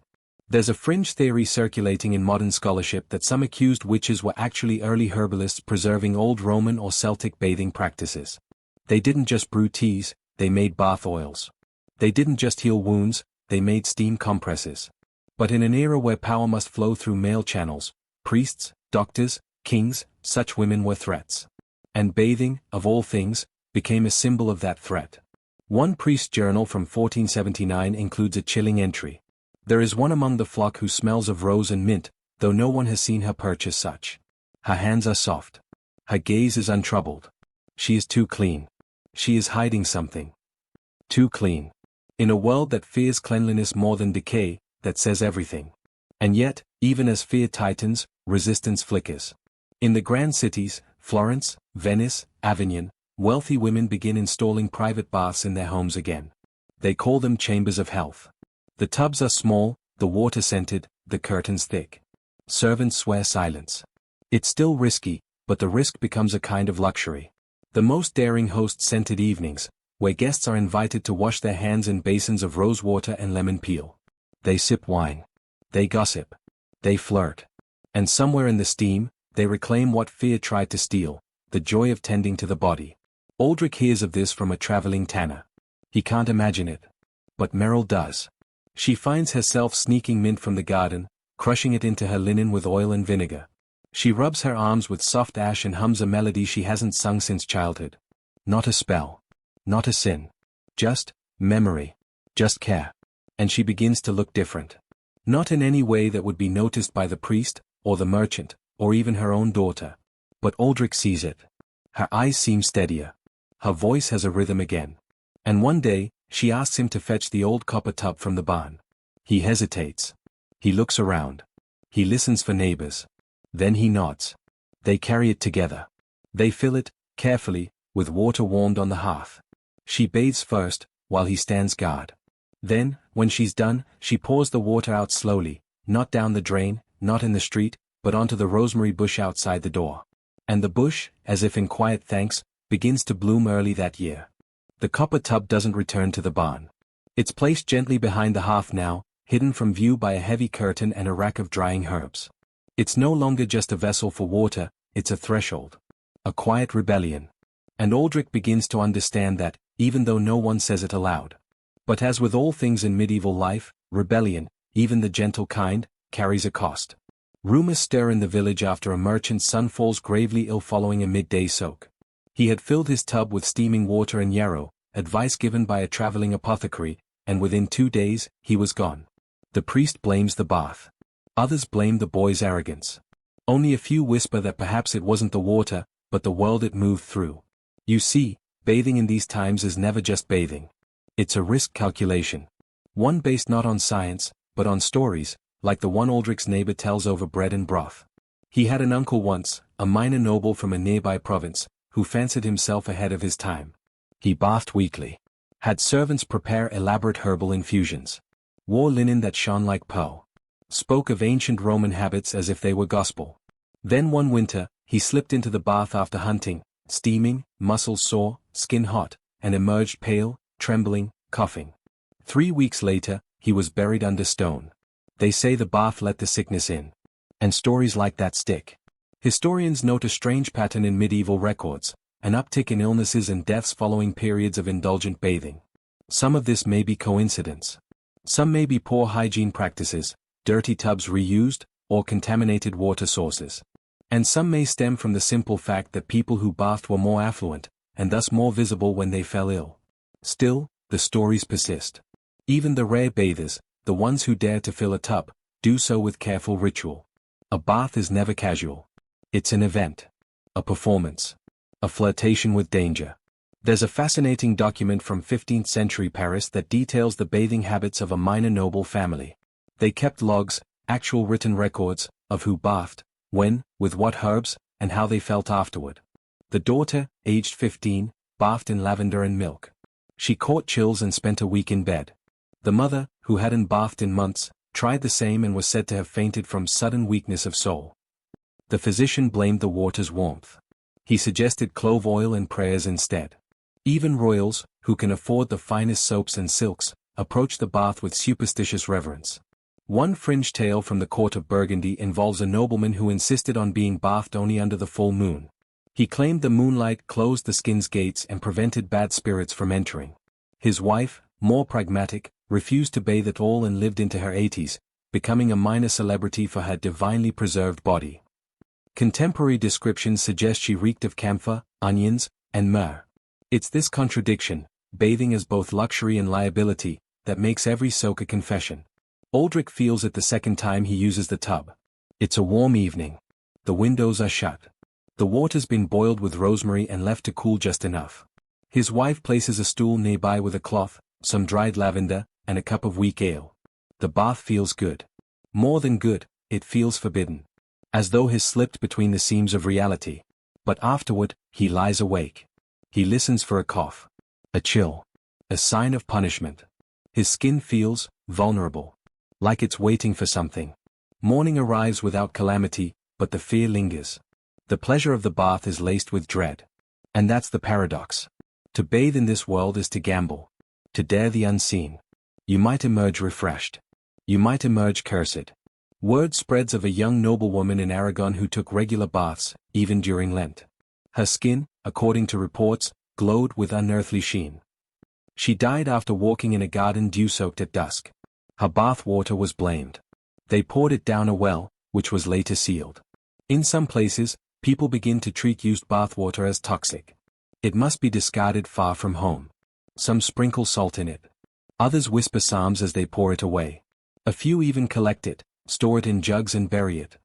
There's a fringe theory circulating in modern scholarship that some accused witches were actually early herbalists preserving old Roman or Celtic bathing practices. They didn't just brew teas, they made bath oils. They didn't just heal wounds, they made steam compresses. But in an era where power must flow through male channels, priests, doctors, kings, such women were threats. And bathing, of all things, became a symbol of that threat. One priest's journal from 1479 includes a chilling entry. There is one among the flock who smells of rose and mint, though no one has seen her purchase such. Her hands are soft. Her gaze is untroubled. She is too clean. She is hiding something. Too clean. In a world that fears cleanliness more than decay, that says everything. And yet, even as fear tightens, resistance flickers. In the grand cities, Florence, Venice, Avignon, wealthy women begin installing private baths in their homes again. They call them chambers of health. The tubs are small, the water scented, the curtains thick. Servants swear silence. It's still risky, but the risk becomes a kind of luxury. The most daring host scented evenings, where guests are invited to wash their hands in basins of rose water and lemon peel. They sip wine. They gossip. They flirt. And somewhere in the steam, they reclaim what fear tried to steal, the joy of tending to the body. Aldrich hears of this from a traveling tanner. He can't imagine it. But Merrill does. She finds herself sneaking mint from the garden, crushing it into her linen with oil and vinegar. She rubs her arms with soft ash and hums a melody she hasn't sung since childhood. Not a spell. Not a sin. Just memory. Just care. And she begins to look different. Not in any way that would be noticed by the priest, or the merchant, or even her own daughter. But Aldrich sees it. Her eyes seem steadier. Her voice has a rhythm again. And one day, she asks him to fetch the old copper tub from the barn. He hesitates. He looks around. He listens for neighbors. Then he nods. They carry it together. They fill it, carefully, with water warmed on the hearth. She bathes first, while he stands guard. Then, when she's done, she pours the water out slowly, not down the drain, not in the street, but onto the rosemary bush outside the door. And the bush, as if in quiet thanks, begins to bloom early that year. The copper tub doesn't return to the barn. It's placed gently behind the hearth now, hidden from view by a heavy curtain and a rack of drying herbs. It's no longer just a vessel for water, it's a threshold. A quiet rebellion. And Aldrich begins to understand that, even though no one says it aloud. But as with all things in medieval life, rebellion, even the gentle kind, carries a cost. Rumors stir in the village after a merchant's son falls gravely ill following a midday soak. He had filled his tub with steaming water and yarrow, advice given by a traveling apothecary, and within 2 days, he was gone. The priest blames the bath. Others blame the boy's arrogance. Only a few whisper that perhaps it wasn't the water, but the world it moved through. You see, bathing in these times is never just bathing. It's a risk calculation. One based not on science, but on stories, like the one Aldrich's neighbor tells over bread and broth. He had an uncle once, a minor noble from a nearby province, who fancied himself ahead of his time. He bathed weekly. Had servants prepare elaborate herbal infusions. Wore linen that shone like pearl. Spoke of ancient Roman habits as if they were gospel. Then one winter, he slipped into the bath after hunting, steaming, muscles sore, skin hot, and emerged pale, trembling, coughing. 3 weeks later, he was buried under stone. They say the bath let the sickness in. And stories like that stick. Historians note a strange pattern in medieval records, an uptick in illnesses and deaths following periods of indulgent bathing. Some of this may be coincidence. Some may be poor hygiene practices, dirty tubs reused, or contaminated water sources. And some may stem from the simple fact that people who bathed were more affluent, and thus more visible when they fell ill. Still, the stories persist. Even the rare bathers, the ones who dare to fill a tub, do so with careful ritual. A bath is never casual. It's an event. A performance. A flirtation with danger. There's a fascinating document from 15th century Paris that details the bathing habits of a minor noble family. They kept logs, actual written records, of who bathed, when, with what herbs, and how they felt afterward. The daughter, aged 15, bathed in lavender and milk. She caught chills and spent a week in bed. The mother, who hadn't bathed in months, tried the same and was said to have fainted from sudden weakness of soul. The physician blamed the water's warmth. He suggested clove oil and prayers instead. Even royals, who can afford the finest soaps and silks, approach the bath with superstitious reverence. One fringe tale from the court of Burgundy involves a nobleman who insisted on being bathed only under the full moon. He claimed the moonlight closed the skin's gates and prevented bad spirits from entering. His wife, more pragmatic, refused to bathe at all and lived into her 80s, becoming a minor celebrity for her divinely preserved body. Contemporary descriptions suggest she reeked of camphor, onions, and myrrh. It's this contradiction, bathing as both luxury and liability, that makes every soak a confession. Aldrich feels it the second time he uses the tub. It's a warm evening. The windows are shut. The water's been boiled with rosemary and left to cool just enough. His wife places a stool nearby with a cloth, some dried lavender, and a cup of weak ale. The bath feels good. More than good, it feels forbidden. As though he's slipped between the seams of reality. But afterward, he lies awake. He listens for a cough. A chill. A sign of punishment. His skin feels vulnerable. Like it's waiting for something. Morning arrives without calamity, but the fear lingers. The pleasure of the bath is laced with dread. And that's the paradox. To bathe in this world is to gamble. To dare the unseen. You might emerge refreshed. You might emerge cursed. Word spreads of a young noblewoman in Aragon who took regular baths, even during Lent. Her skin, according to reports, glowed with unearthly sheen. She died after walking in a garden dew-soaked at dusk. Her bath water was blamed. They poured it down a well, which was later sealed. In some places, people begin to treat used bath water as toxic. It must be discarded far from home. Some sprinkle salt in it. Others whisper psalms as they pour it away. A few even collect it, store it in jugs and bury it.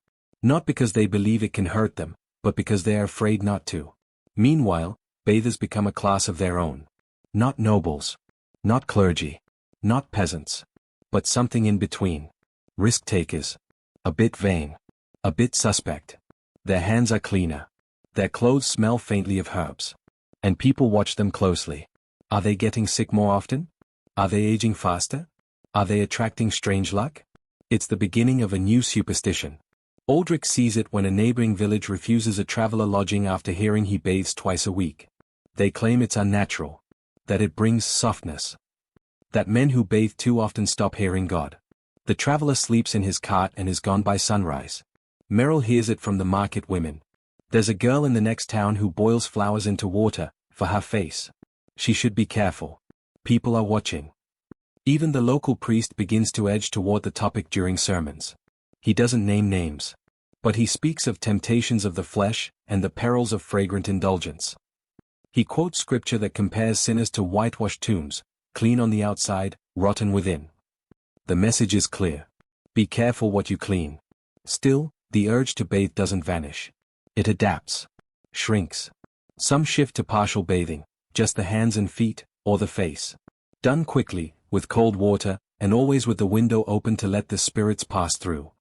Not because they believe it can hurt them, but because they are afraid not to. Meanwhile, bathers become a class of their own. Not nobles. Not clergy. Not peasants. But something in between. Risk-takers. A bit vain. A bit suspect. Their hands are cleaner. Their clothes smell faintly of herbs. And people watch them closely. Are they getting sick more often? Are they aging faster? Are they attracting strange luck? It's the beginning of a new superstition. Aldrich sees it when a neighboring village refuses a traveler lodging after hearing he bathes twice a week. They claim it's unnatural. That it brings softness. That men who bathe too often stop hearing God. The traveler sleeps in his cart and is gone by sunrise. Merrill hears it from the market women. There's a girl in the next town who boils flowers into water, for her face. She should be careful. People are watching. Even the local priest begins to edge toward the topic during sermons. He doesn't name names. But he speaks of temptations of the flesh, and the perils of fragrant indulgence. He quotes scripture that compares sinners to whitewashed tombs, clean on the outside, rotten within. The message is clear. Be careful what you clean. Still, the urge to bathe doesn't vanish. It adapts. Shrinks. Some shift to partial bathing, just the hands and feet, or the face. Done quickly, with cold water, and always with the window open to let the spirits pass through.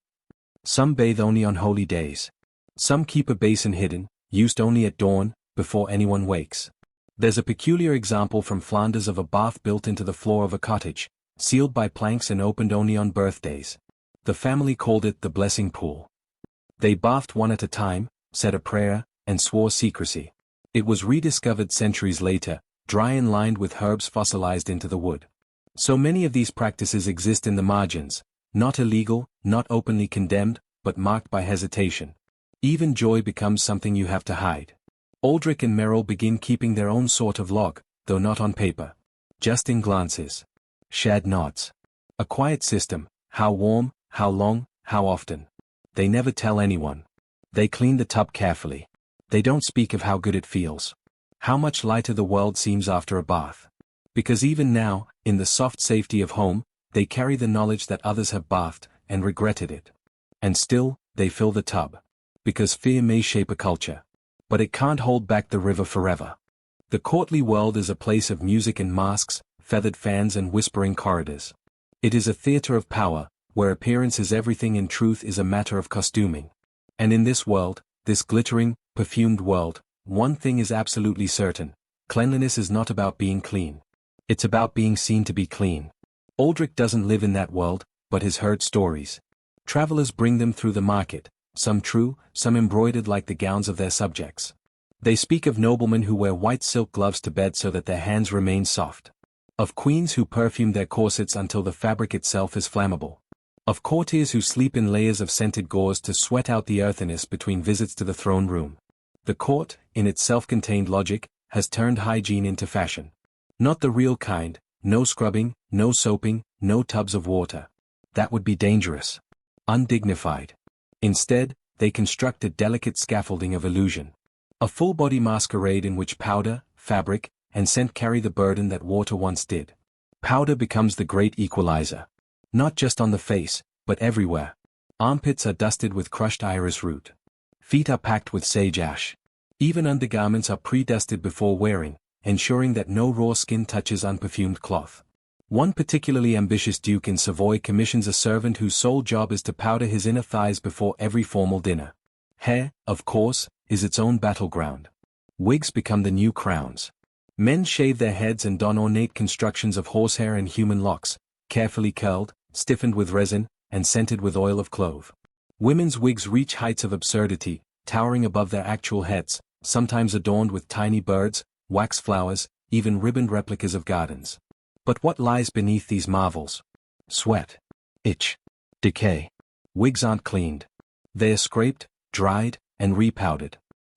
Some bathe only on holy days. Some keep a basin hidden, used only at dawn, before anyone wakes. There's a peculiar example from Flanders of a bath built into the floor of a cottage, sealed by planks and opened only on birthdays. The family called it the blessing pool. They bathed one at a time, said a prayer, and swore secrecy. It was rediscovered centuries later, dry and lined with herbs fossilized into the wood. So many of these practices exist in the margins, not illegal, not openly condemned, but marked by hesitation. Even joy becomes something you have to hide. Aldrich and Merrill begin keeping their own sort of log, though not on paper. Just in glances. Shad nods. A quiet system, how warm, how long, how often. They never tell anyone. They clean the tub carefully. They don't speak of how good it feels. How much lighter the world seems after a bath. Because even now, in the soft safety of home, they carry the knowledge that others have bathed, and regretted it. And still, they fill the tub. Because fear may shape a culture. But it can't hold back the river forever. The courtly world is a place of music and masks, feathered fans and whispering corridors. It is a theater of power, where appearance is everything and truth is a matter of costuming. And in this world, this glittering, perfumed world, one thing is absolutely certain. Cleanliness is not about being clean. It's about being seen to be clean. Aldrich doesn't live in that world, but has heard stories. Travelers bring them through the market, some true, some embroidered like the gowns of their subjects. They speak of noblemen who wear white silk gloves to bed so that their hands remain soft. Of queens who perfume their corsets until the fabric itself is flammable. Of courtiers who sleep in layers of scented gauze to sweat out the earthiness between visits to the throne room. The court, in its self-contained logic, has turned hygiene into fashion. Not the real kind, no scrubbing, no soaping, no tubs of water. That would be dangerous. Undignified. Instead, they construct a delicate scaffolding of illusion. A full-body masquerade in which powder, fabric, and scent carry the burden that water once did. Powder becomes the great equalizer. Not just on the face, but everywhere. Armpits are dusted with crushed iris root. Feet are packed with sage ash. Even undergarments are pre-dusted before wearing, ensuring that no raw skin touches unperfumed cloth. One particularly ambitious duke in Savoy commissions a servant whose sole job is to powder his inner thighs before every formal dinner. Hair, of course, is its own battleground. Wigs become the new crowns. Men shave their heads and don ornate constructions of horsehair and human locks, carefully curled, stiffened with resin, and scented with oil of clove. Women's wigs reach heights of absurdity, towering above their actual heads, sometimes adorned with tiny birds, wax flowers, even ribboned replicas of gardens. But what lies beneath these marvels? Sweat. Itch. Decay. Wigs aren't cleaned. They are scraped, dried, and repowdered.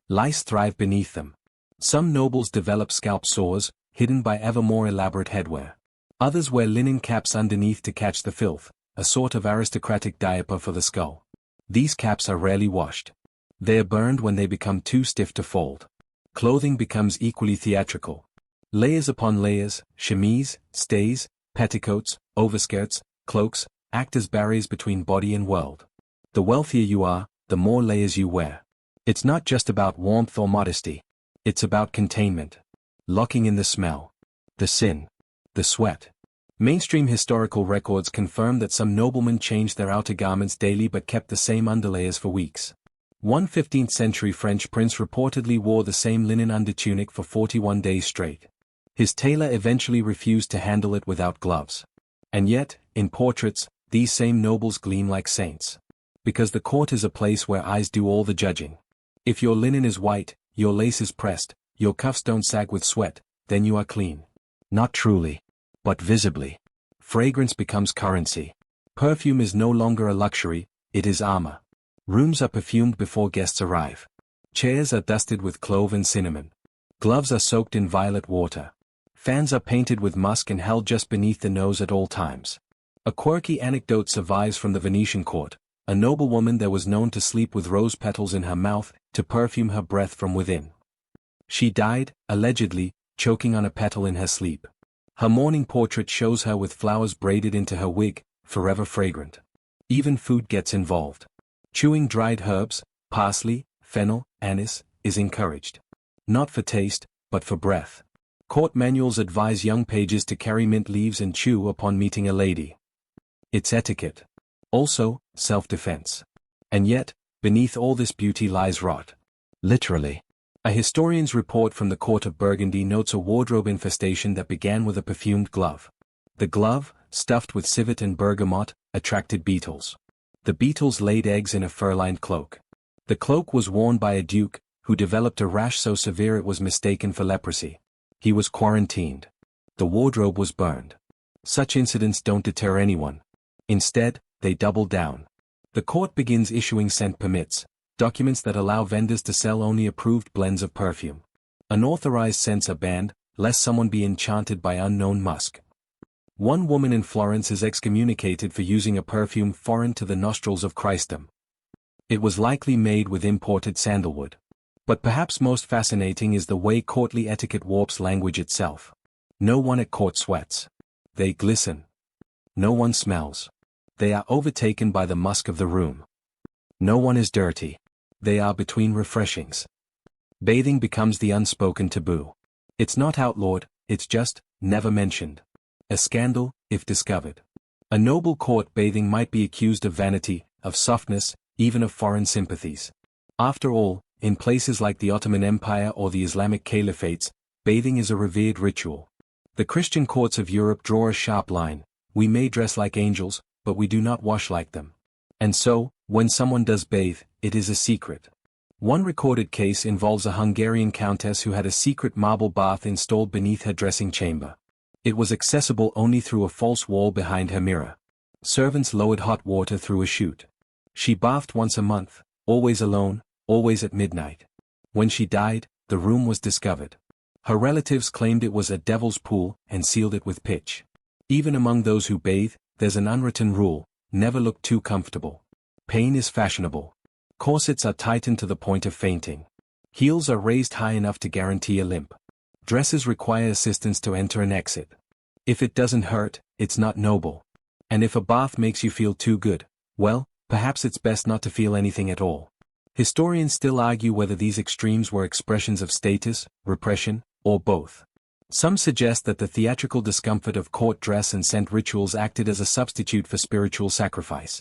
Lice thrive beneath them. Some nobles develop scalp sores, hidden by ever more elaborate headwear. Others wear linen caps underneath to catch the filth, a sort of aristocratic diaper for the skull. These caps are rarely washed. They are burned when they become too stiff to fold. Clothing becomes equally theatrical. Layers upon layers, chemise, stays, petticoats, overskirts, cloaks, act as barriers between body and world. The wealthier you are, the more layers you wear. It's not just about warmth or modesty. It's about containment. Locking in the smell. The sin. The sweat. Mainstream historical records confirm that some noblemen changed their outer garments daily but kept the same underlayers for weeks. One 15th-century French prince reportedly wore the same linen undertunic for 41 days straight. His tailor eventually refused to handle it without gloves. And yet, in portraits, these same nobles gleam like saints. Because the court is a place where eyes do all the judging. If your linen is white, your lace is pressed, Your cuffs don't sag with sweat, then you are clean. Not truly. But visibly. Fragrance becomes currency. Perfume is no longer a luxury, it is armor. Rooms are perfumed before guests arrive. Chairs are dusted with clove and cinnamon. Gloves are soaked in violet water. Fans are painted with musk and held just beneath the nose at all times. A quirky anecdote survives from the Venetian court. A noblewoman there was known to sleep with rose petals in her mouth, to perfume her breath from within. She died, allegedly, choking on a petal in her sleep. Her mourning portrait shows her with flowers braided into her wig, forever fragrant. Even food gets involved. Chewing dried herbs, parsley, fennel, anise, is encouraged. Not for taste, but for breath. Court manuals advise young pages to carry mint leaves and chew upon meeting a lady. It's etiquette. Also, self-defense. And yet, beneath all this beauty lies rot. Literally. A historian's report from the court of Burgundy notes a wardrobe infestation that began with a perfumed glove. The glove, stuffed with civet and bergamot, attracted beetles. The beetles laid eggs in a fur-lined cloak. The cloak was worn by a duke, who developed a rash so severe it was mistaken for leprosy. He was quarantined. The wardrobe was burned. Such incidents don't deter anyone. Instead, they double down. The court begins issuing scent permits, documents that allow vendors to sell only approved blends of perfume. Unauthorized scents are banned, lest someone be enchanted by unknown musk. One woman in Florence is excommunicated for using a perfume foreign to the nostrils of Christendom. It was likely made with imported sandalwood. But perhaps most fascinating is the way courtly etiquette warps language itself. No one at court sweats. They glisten. No one smells. They are overtaken by the musk of the room. No one is dirty. They are between refreshings. Bathing becomes the unspoken taboo. It's not outlawed, it's just, never mentioned. A scandal, if discovered. A noble court bathing might be accused of vanity, of softness, even of foreign sympathies. After all, in places like the Ottoman Empire or the Islamic caliphates, bathing is a revered ritual. The Christian courts of Europe draw a sharp line. We may dress like angels, but we do not wash like them. And so, when someone does bathe, it is a secret. One recorded case involves a Hungarian countess who had a secret marble bath installed beneath her dressing chamber. It was accessible only through a false wall behind her mirror. Servants lowered hot water through a chute. She bathed once a month, always alone, always at midnight. When she died, the room was discovered. Her relatives claimed it was a devil's pool and sealed it with pitch. Even among those who bathe, there's an unwritten rule: never look too comfortable. Pain is fashionable. Corsets are tightened to the point of fainting. Heels are raised high enough to guarantee a limp. Dresses require assistance to enter and exit. If it doesn't hurt, it's not noble. And if a bath makes you feel too good, well, perhaps it's best not to feel anything at all. Historians still argue whether these extremes were expressions of status, repression, or both. Some suggest that the theatrical discomfort of court dress and scent rituals acted as a substitute for spiritual sacrifice.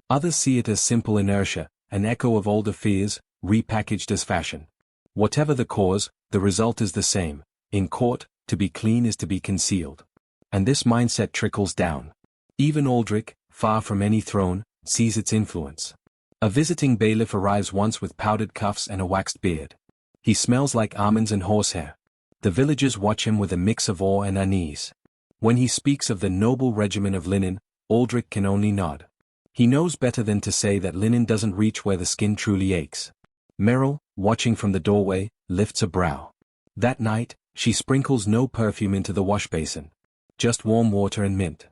Others see it as simple inertia, an echo of older fears, repackaged as fashion. Whatever the cause, the result is the same. In court, to be clean is to be concealed. And this mindset trickles down. Even Aldrich, far from any throne, sees its influence. A visiting bailiff arrives once with powdered cuffs and a waxed beard. He smells like almonds and horsehair. The villagers watch him with a mix of awe and unease. When he speaks of the noble regimen of linen, Aldrich can only nod. He knows better than to say that linen doesn't reach where the skin truly aches. Merrill, watching from the doorway, lifts a brow. That night, she sprinkles no perfume into the wash basin. Just warm water and mint.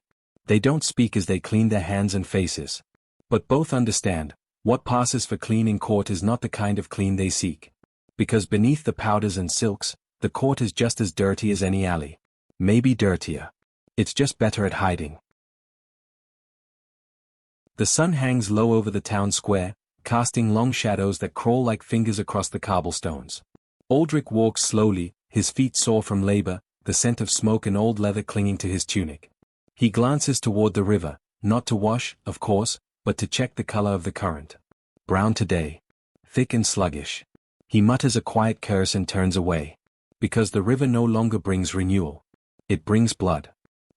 They don't speak as they clean their hands and faces. But both understand, what passes for clean in court is not the kind of clean they seek. Because beneath the powders and silks, the court is just as dirty as any alley. Maybe dirtier. It's just better at hiding. The sun hangs low over the town square, casting long shadows that crawl like fingers across the cobblestones. Aldrich walks slowly, his feet sore from labor, the scent of smoke and old leather clinging to his tunic. He glances toward the river, not to wash, of course, but to check the color of the current. Brown today. Thick and sluggish. He mutters a quiet curse and turns away. Because the river no longer brings renewal. It brings blood.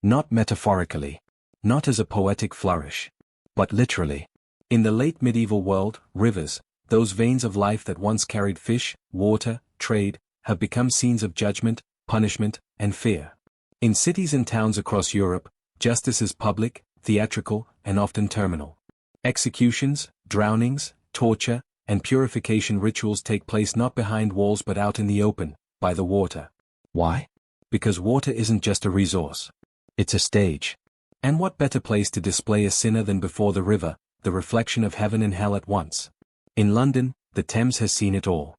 Not metaphorically. Not as a poetic flourish. But literally. In the late medieval world, rivers, those veins of life that once carried fish, water, trade, have become scenes of judgment, punishment, and fear. In cities and towns across Europe, justice is public, theatrical, and often terminal. Executions, drownings, torture, and purification rituals take place not behind walls but out in the open, by the water. Why? Because water isn't just a resource. It's a stage. And what better place to display a sinner than before the river, the reflection of heaven and hell at once? In London, the Thames has seen it all.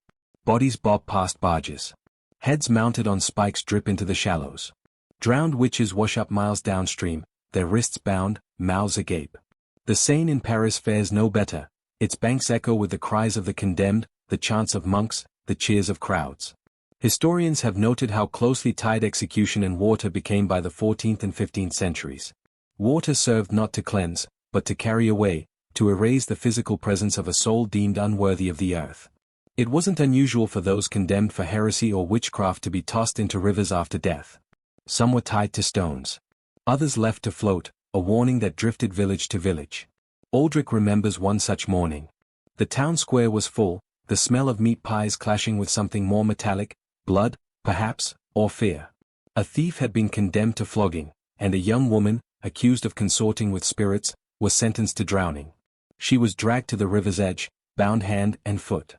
Bodies bob past barges. Heads mounted on spikes drip into the shallows. Drowned witches wash up miles downstream, their wrists bound, mouths agape. The Seine in Paris fares no better. Its banks echo with the cries of the condemned, the chants of monks, the cheers of crowds. Historians have noted how closely tied execution and water became by the 14th and 15th centuries. Water served not to cleanse, but to carry away, to erase the physical presence of a soul deemed unworthy of the earth. It wasn't unusual for those condemned for heresy or witchcraft to be tossed into rivers after death. Some were tied to stones. Others left to float, a warning that drifted village to village. Aldrich remembers one such morning. The town square was full, the smell of meat pies clashing with something more metallic, blood, perhaps, or fear. A thief had been condemned to flogging, and a young woman, accused of consorting with spirits, was sentenced to drowning. She was dragged to the river's edge, bound hand and foot.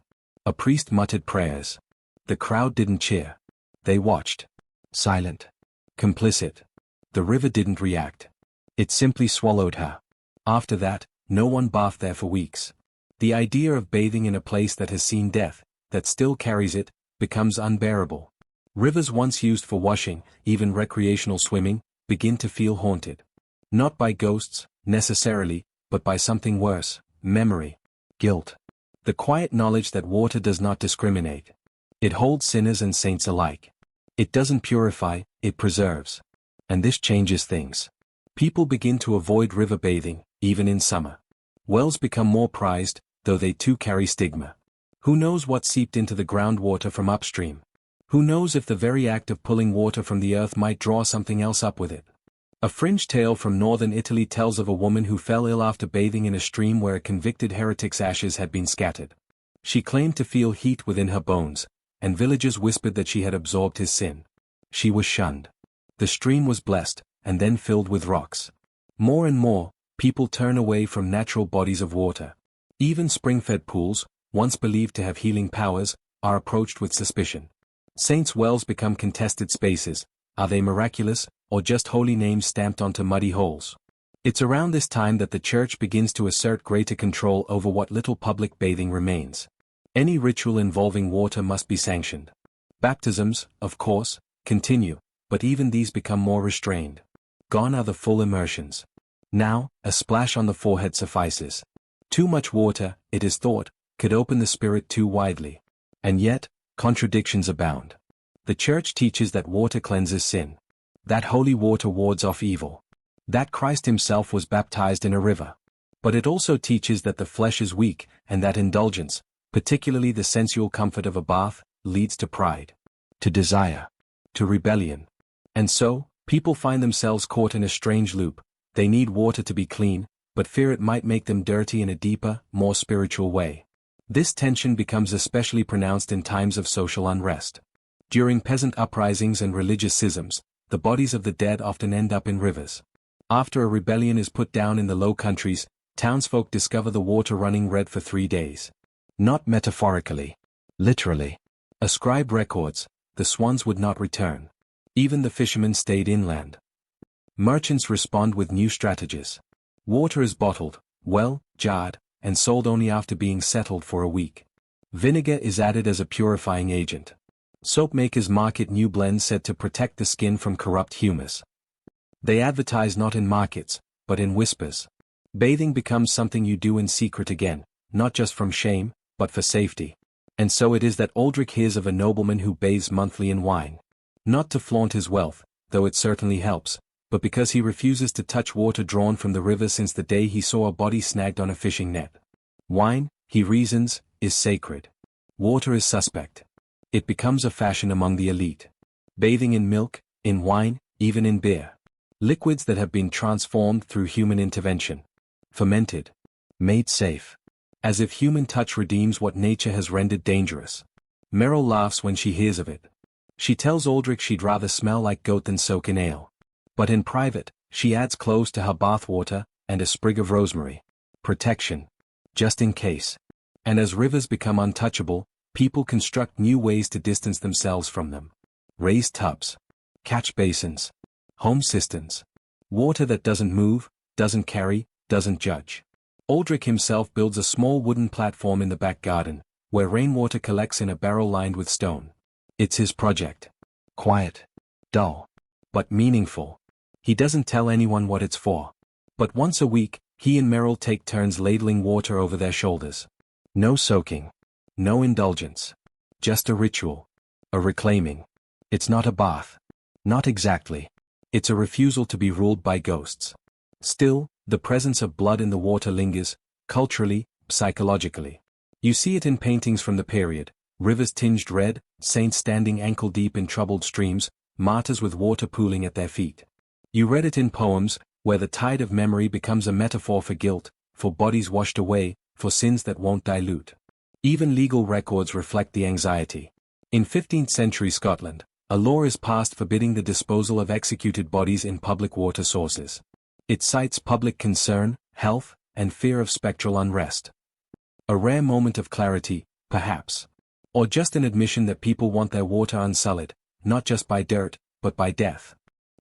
A priest muttered prayers. The crowd didn't cheer. They watched. Silent. Complicit. The river didn't react. It simply swallowed her. After that, no one bathed there for weeks. The idea of bathing in a place that has seen death, that still carries it, becomes unbearable. Rivers once used for washing, even recreational swimming, begin to feel haunted. Not by ghosts, necessarily, but by something worse, memory, guilt. The quiet knowledge that water does not discriminate. It holds sinners and saints alike. It doesn't purify, it preserves. And this changes things. People begin to avoid river bathing, even in summer. Wells become more prized, though they too carry stigma. Who knows what seeped into the groundwater from upstream? Who knows if the very act of pulling water from the earth might draw something else up with it? A fringe tale from northern Italy tells of a woman who fell ill after bathing in a stream where a convicted heretic's ashes had been scattered. She claimed to feel heat within her bones, and villagers whispered that she had absorbed his sin. She was shunned. The stream was blessed, and then filled with rocks. More and more, people turn away from natural bodies of water. Even spring-fed pools, once believed to have healing powers, are approached with suspicion. Saints' wells become contested spaces. Are they miraculous, or just holy names stamped onto muddy holes? It's around this time that the church begins to assert greater control over what little public bathing remains. Any ritual involving water must be sanctioned. Baptisms, of course, continue, but even these become more restrained. Gone are the full immersions. Now, a splash on the forehead suffices. Too much water, it is thought, could open the spirit too widely. And yet, contradictions abound. The church teaches that water cleanses sin. That holy water wards off evil. That Christ himself was baptized in a river. But it also teaches that the flesh is weak, and that indulgence, particularly the sensual comfort of a bath, leads to pride, to desire, to rebellion. And so, people find themselves caught in a strange loop. They need water to be clean, but fear it might make them dirty in a deeper, more spiritual way. This tension becomes especially pronounced in times of social unrest. During peasant uprisings and religious schisms, the bodies of the dead often end up in rivers. After a rebellion is put down in the Low Countries, townsfolk discover the water running red for 3 days. Not metaphorically. Literally. A scribe records, the swans would not return. Even the fishermen stayed inland. Merchants respond with new strategies. Water is bottled, well, jarred, and sold only after being settled for a week. Vinegar is added as a purifying agent. Soap makers market new blends said to protect the skin from corrupt humus. They advertise not in markets, but in whispers. Bathing becomes something you do in secret again, not just from shame, but for safety. And so it is that Aldrich hears of a nobleman who bathes monthly in wine. Not to flaunt his wealth, though it certainly helps, but because he refuses to touch water drawn from the river since the day he saw a body snagged on a fishing net. Wine, he reasons, is sacred. Water is suspect. It becomes a fashion among the elite. Bathing in milk, in wine, even in beer. Liquids that have been transformed through human intervention. Fermented. Made safe. As if human touch redeems what nature has rendered dangerous. Meryl laughs when she hears of it. She tells Aldrich she'd rather smell like goat than soak in ale. But in private, she adds cloves to her bathwater, and a sprig of rosemary. Protection. Just in case. And as rivers become untouchable, people construct new ways to distance themselves from them. Raised tubs. Catch basins. Home cisterns. Water that doesn't move, doesn't carry, doesn't judge. Aldrich himself builds a small wooden platform in the back garden, where rainwater collects in a barrel lined with stone. It's his project. Quiet. Dull. But meaningful. He doesn't tell anyone what it's for. But once a week, he and Meryl take turns ladling water over their shoulders. No soaking. No indulgence. Just a ritual. A reclaiming. It's not a bath. Not exactly. It's a refusal to be ruled by ghosts. Still, the presence of blood in the water lingers, culturally, psychologically. You see it in paintings from the period, rivers tinged red, saints standing ankle-deep in troubled streams, martyrs with water pooling at their feet. You read it in poems, where the tide of memory becomes a metaphor for guilt, for bodies washed away, for sins that won't dilute. Even legal records reflect the anxiety. In 15th century Scotland, a law is passed forbidding the disposal of executed bodies in public water sources. It cites public concern, health, and fear of spectral unrest. A rare moment of clarity, perhaps. Or just an admission that people want their water unsullied, not just by dirt, but by death.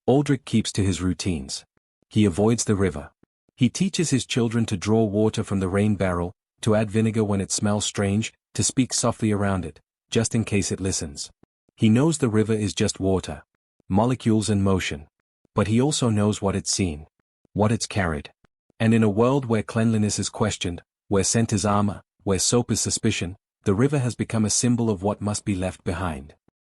Aldrich keeps to his routines. He avoids the river. He teaches his children to draw water from the rain barrel, to add vinegar when it smells strange, to speak softly around it, just in case it listens. He knows the river is just water. Molecules and motion. But he also knows what it's seen. What it's carried. And in a world where cleanliness is questioned, where scent is armor, where soap is suspicion, the river has become a symbol of what must be left behind.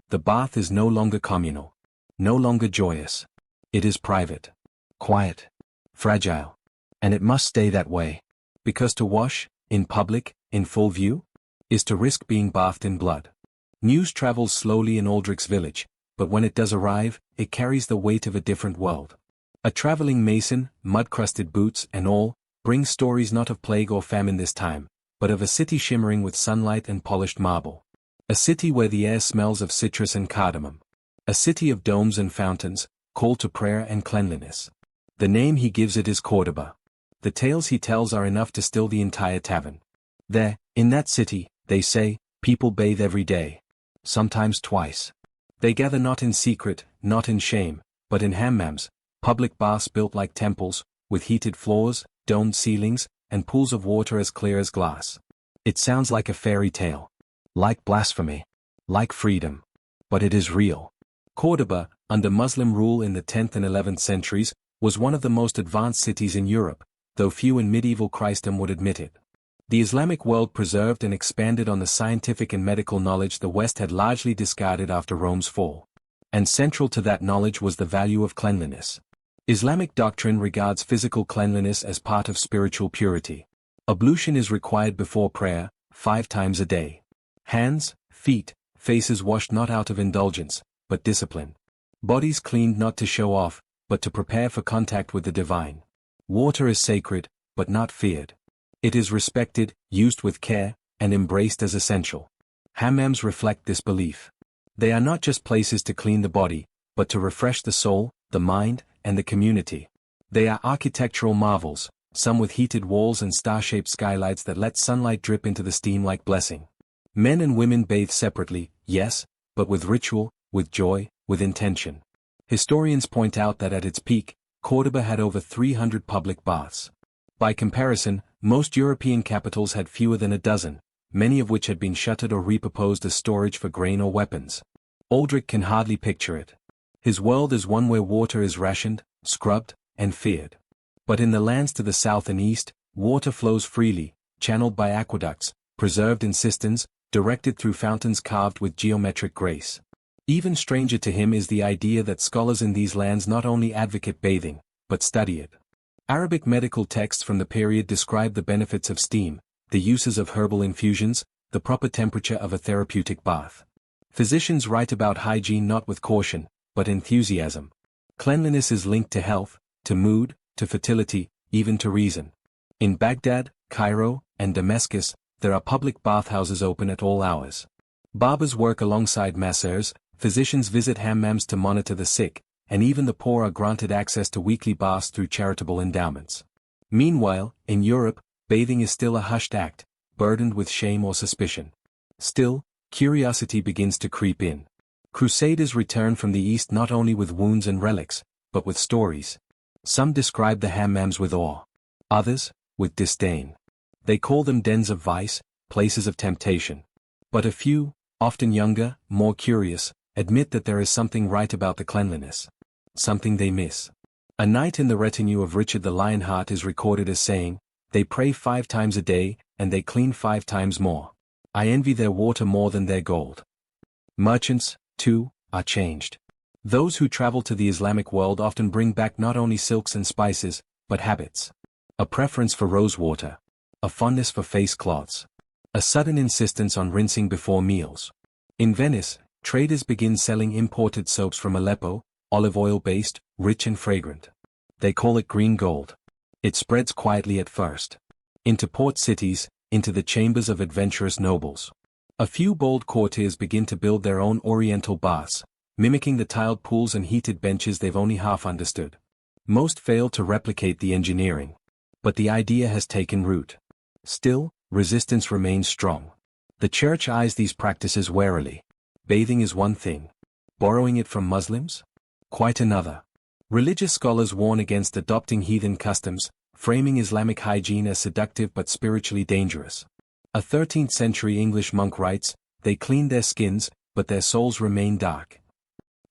The bath is no longer communal. No longer joyous. It is private. Quiet. Fragile. And it must stay that way. Because to wash, in public, in full view, is to risk being bathed in blood. News travels slowly in Aldrich's village, but when it does arrive, it carries the weight of a different world. A traveling mason, mud-crusted boots and all, brings stories not of plague or famine this time, but of a city shimmering with sunlight and polished marble. A city where the air smells of citrus and cardamom. A city of domes and fountains, call to prayer and cleanliness. The name he gives it is Cordoba. The tales he tells are enough to still the entire tavern. There, in that city, they say, people bathe every day. Sometimes twice. They gather not in secret, not in shame, but in hammams, public baths built like temples, with heated floors, domed ceilings, and pools of water as clear as glass. It sounds like a fairy tale. Like blasphemy. Like freedom. But it is real. Cordoba, under Muslim rule in the 10th and 11th centuries, was one of the most advanced cities in Europe, though few in medieval Christendom would admit it. The Islamic world preserved and expanded on the scientific and medical knowledge the West had largely discarded after Rome's fall. And central to that knowledge was the value of cleanliness. Islamic doctrine regards physical cleanliness as part of spiritual purity. Ablution is required before prayer, 5 times a day. Hands, feet, faces washed not out of indulgence, but discipline. Bodies cleaned not to show off, but to prepare for contact with the divine. Water is sacred, but not feared. It is respected, used with care, and embraced as essential. Hammams reflect this belief. They are not just places to clean the body, but to refresh the soul, the mind, and the community. They are architectural marvels, some with heated walls and star-shaped skylights that let sunlight drip into the steam like blessing. Men and women bathe separately, yes, but with ritual, with joy, with intention. Historians point out that at its peak, Cordoba had over 300 public baths. By comparison, most European capitals had fewer than a dozen, many of which had been shuttered or repurposed as storage for grain or weapons. Aldrich can hardly picture it. His world is one where water is rationed, scrubbed, and feared. But in the lands to the south and east, water flows freely, channeled by aqueducts, preserved in cisterns, directed through fountains carved with geometric grace. Even stranger to him is the idea that scholars in these lands not only advocate bathing, but study it. Arabic medical texts from the period describe the benefits of steam, the uses of herbal infusions, the proper temperature of a therapeutic bath. Physicians write about hygiene not with caution, but enthusiasm. Cleanliness is linked to health, to mood, to fertility, even to reason. In Baghdad, Cairo, and Damascus, there are public bathhouses open at all hours. Barbers work alongside masseurs, physicians visit hammams to monitor the sick, and even the poor are granted access to weekly baths through charitable endowments. Meanwhile, in Europe, bathing is still a hushed act, burdened with shame or suspicion. Still, curiosity begins to creep in. Crusaders return from the East not only with wounds and relics, but with stories. Some describe the hammams with awe. Others, with disdain. They call them dens of vice, places of temptation. But a few, often younger, more curious, admit that there is something right about the cleanliness. Something they miss. A knight in the retinue of Richard the Lionheart is recorded as saying, "They pray 5 times a day, and they clean 5 times more. I envy their water more than their gold." Merchants, too, are changed. Those who travel to the Islamic world often bring back not only silks and spices, but habits. A preference for rose water. A fondness for face cloths. A sudden insistence on rinsing before meals. In Venice, traders begin selling imported soaps from Aleppo, olive oil-based, rich and fragrant. They call it green gold. It spreads quietly at first. Into port cities, into the chambers of adventurous nobles. A few bold courtiers begin to build their own oriental baths, mimicking the tiled pools and heated benches they've only half understood. Most fail to replicate the engineering. But the idea has taken root. Still, resistance remains strong. The church eyes these practices warily. Bathing is one thing. Borrowing it from Muslims? Quite another. Religious scholars warn against adopting heathen customs, framing Islamic hygiene as seductive but spiritually dangerous. A 13th century English monk writes, "They clean their skins, but their souls remain dark."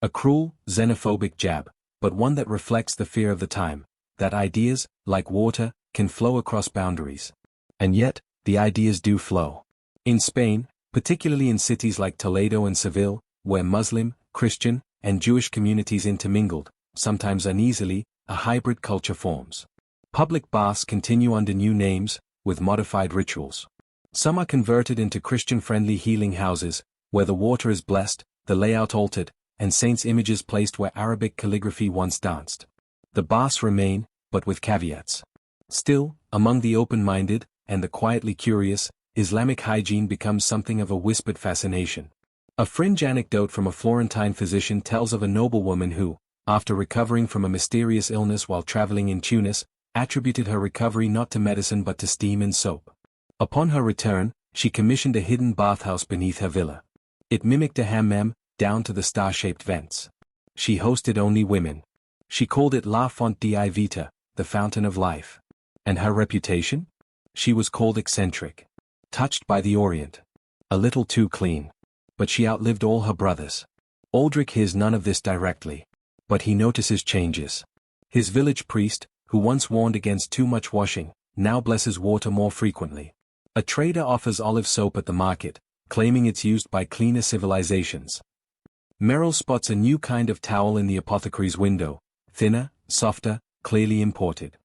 A cruel, xenophobic jab, but one that reflects the fear of the time, that ideas, like water, can flow across boundaries. And yet, the ideas do flow. In Spain, particularly in cities like Toledo and Seville, where Muslim, Christian, and Jewish communities intermingled, sometimes uneasily, a hybrid culture forms. Public baths continue under new names, with modified rituals. Some are converted into Christian-friendly healing houses, where the water is blessed, the layout altered, and saints' images placed where Arabic calligraphy once danced. The baths remain, but with caveats. Still, among the open-minded, and the quietly curious, Islamic hygiene becomes something of a whispered fascination. A fringe anecdote from a Florentine physician tells of a noblewoman who, after recovering from a mysterious illness while traveling in Tunis, attributed her recovery not to medicine but to steam and soap. Upon her return, she commissioned a hidden bathhouse beneath her villa. It mimicked a hammam, down to the star-shaped vents. She hosted only women. She called it La Fonte di Vita, the fountain of life. And her reputation? She was called eccentric. Touched by the Orient. A little too clean. But she outlived all her brothers. Aldrich hears none of this directly. But he notices changes. His village priest, who once warned against too much washing, now blesses water more frequently. A trader offers olive soap at the market, claiming it's used by cleaner civilizations. Merrill spots a new kind of towel in the apothecary's window, thinner, softer, clearly imported.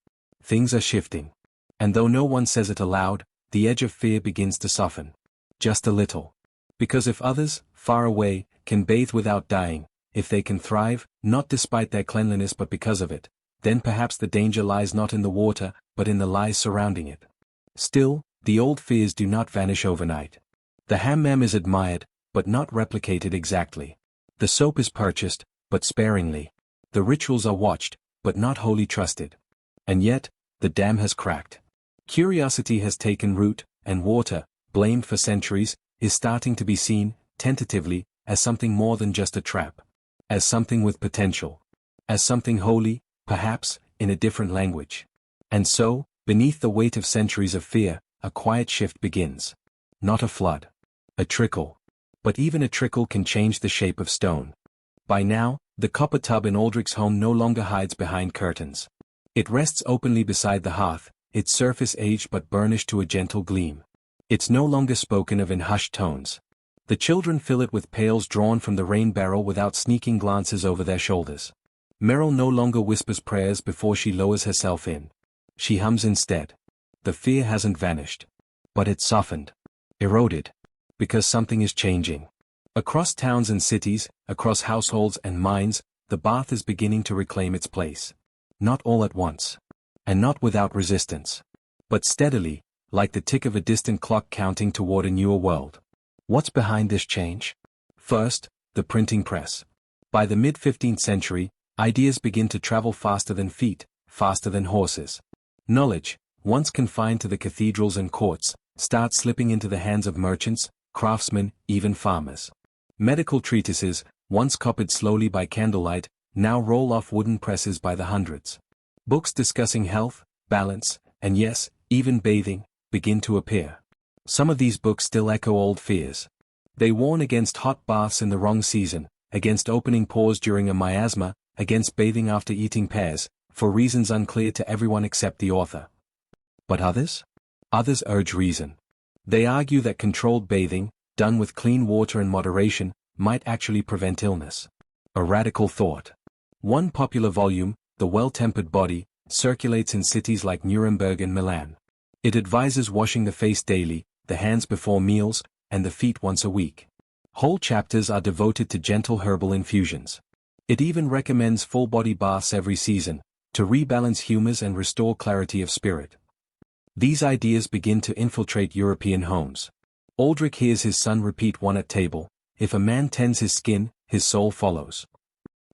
Things are shifting. And though no one says it aloud, the edge of fear begins to soften. Just a little. Because if others, far away, can bathe without dying, if they can thrive, not despite their cleanliness but because of it, then perhaps the danger lies not in the water, but in the lies surrounding it. Still, the old fears do not vanish overnight. The hammam is admired, but not replicated exactly. The soap is purchased, but sparingly. The rituals are watched, but not wholly trusted. And yet, the dam has cracked. Curiosity has taken root, and water, blamed for centuries, is starting to be seen, tentatively, as something more than just a trap. As something with potential. As something holy, perhaps, in a different language. And so, beneath the weight of centuries of fear, a quiet shift begins. Not a flood. A trickle. But even a trickle can change the shape of stone. By now, the copper tub in Aldrich's home no longer hides behind curtains. It rests openly beside the hearth, its surface aged but burnished to a gentle gleam. It's no longer spoken of in hushed tones. The children fill it with pails drawn from the rain barrel without sneaking glances over their shoulders. Meryl no longer whispers prayers before she lowers herself in. She hums instead. The fear hasn't vanished. But it's softened. Eroded. Because something is changing. Across towns and cities, across households and minds, the bath is beginning to reclaim its place. Not all at once. And not without resistance. But steadily, like the tick of a distant clock counting toward a newer world. What's behind this change? First, the printing press. By the mid-15th century, ideas begin to travel faster than feet, faster than horses. Knowledge, once confined to the cathedrals and courts, starts slipping into the hands of merchants, craftsmen, even farmers. Medical treatises, once copied slowly by candlelight, now roll off wooden presses by the hundreds. Books discussing health, balance, and yes, even bathing, begin to appear. Some of these books still echo old fears. They warn against hot baths in the wrong season, against opening pores during a miasma, against bathing after eating pears, for reasons unclear to everyone except the author. But others? Others urge reason. They argue that controlled bathing, done with clean water and moderation, might actually prevent illness. A radical thought. One popular volume, The Well-Tempered Body, circulates in cities like Nuremberg and Milan. It advises washing the face daily, the hands before meals, and the feet once a week. Whole chapters are devoted to gentle herbal infusions. It even recommends full-body baths every season, to rebalance humors and restore clarity of spirit. These ideas begin to infiltrate European homes. Aldrich hears his son repeat one at table, "If a man tends his skin, his soul follows."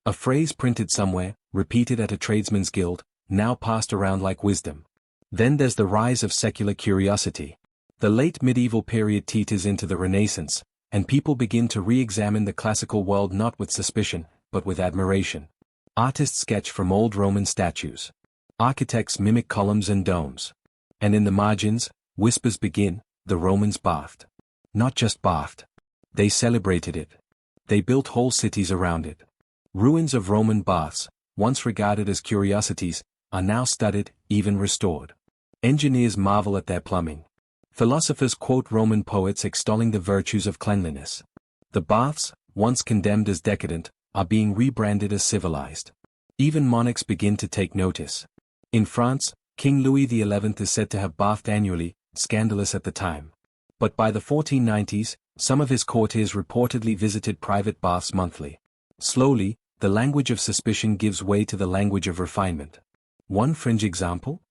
A phrase printed somewhere, repeated at a tradesman's guild, now passed around like wisdom. Then there's the rise of secular curiosity. The late medieval period teeters into the Renaissance, and people begin to re-examine the classical world not with suspicion, but with admiration. Artists sketch from old Roman statues. Architects mimic columns and domes. And in the margins, whispers begin, the Romans bathed. Not just bathed. They celebrated it. They built whole cities around it. Ruins of Roman baths, once regarded as curiosities, are now studied, even restored. Engineers marvel at their plumbing. Philosophers quote Roman poets extolling the virtues of cleanliness. The baths, once condemned as decadent, are being rebranded as civilized. Even monarchs begin to take notice. In France, King Louis XI is said to have bathed annually, scandalous at the time. But by the 1490s, some of his courtiers reportedly visited private baths monthly. Slowly, the language of suspicion gives way to the language of refinement. One fringe example?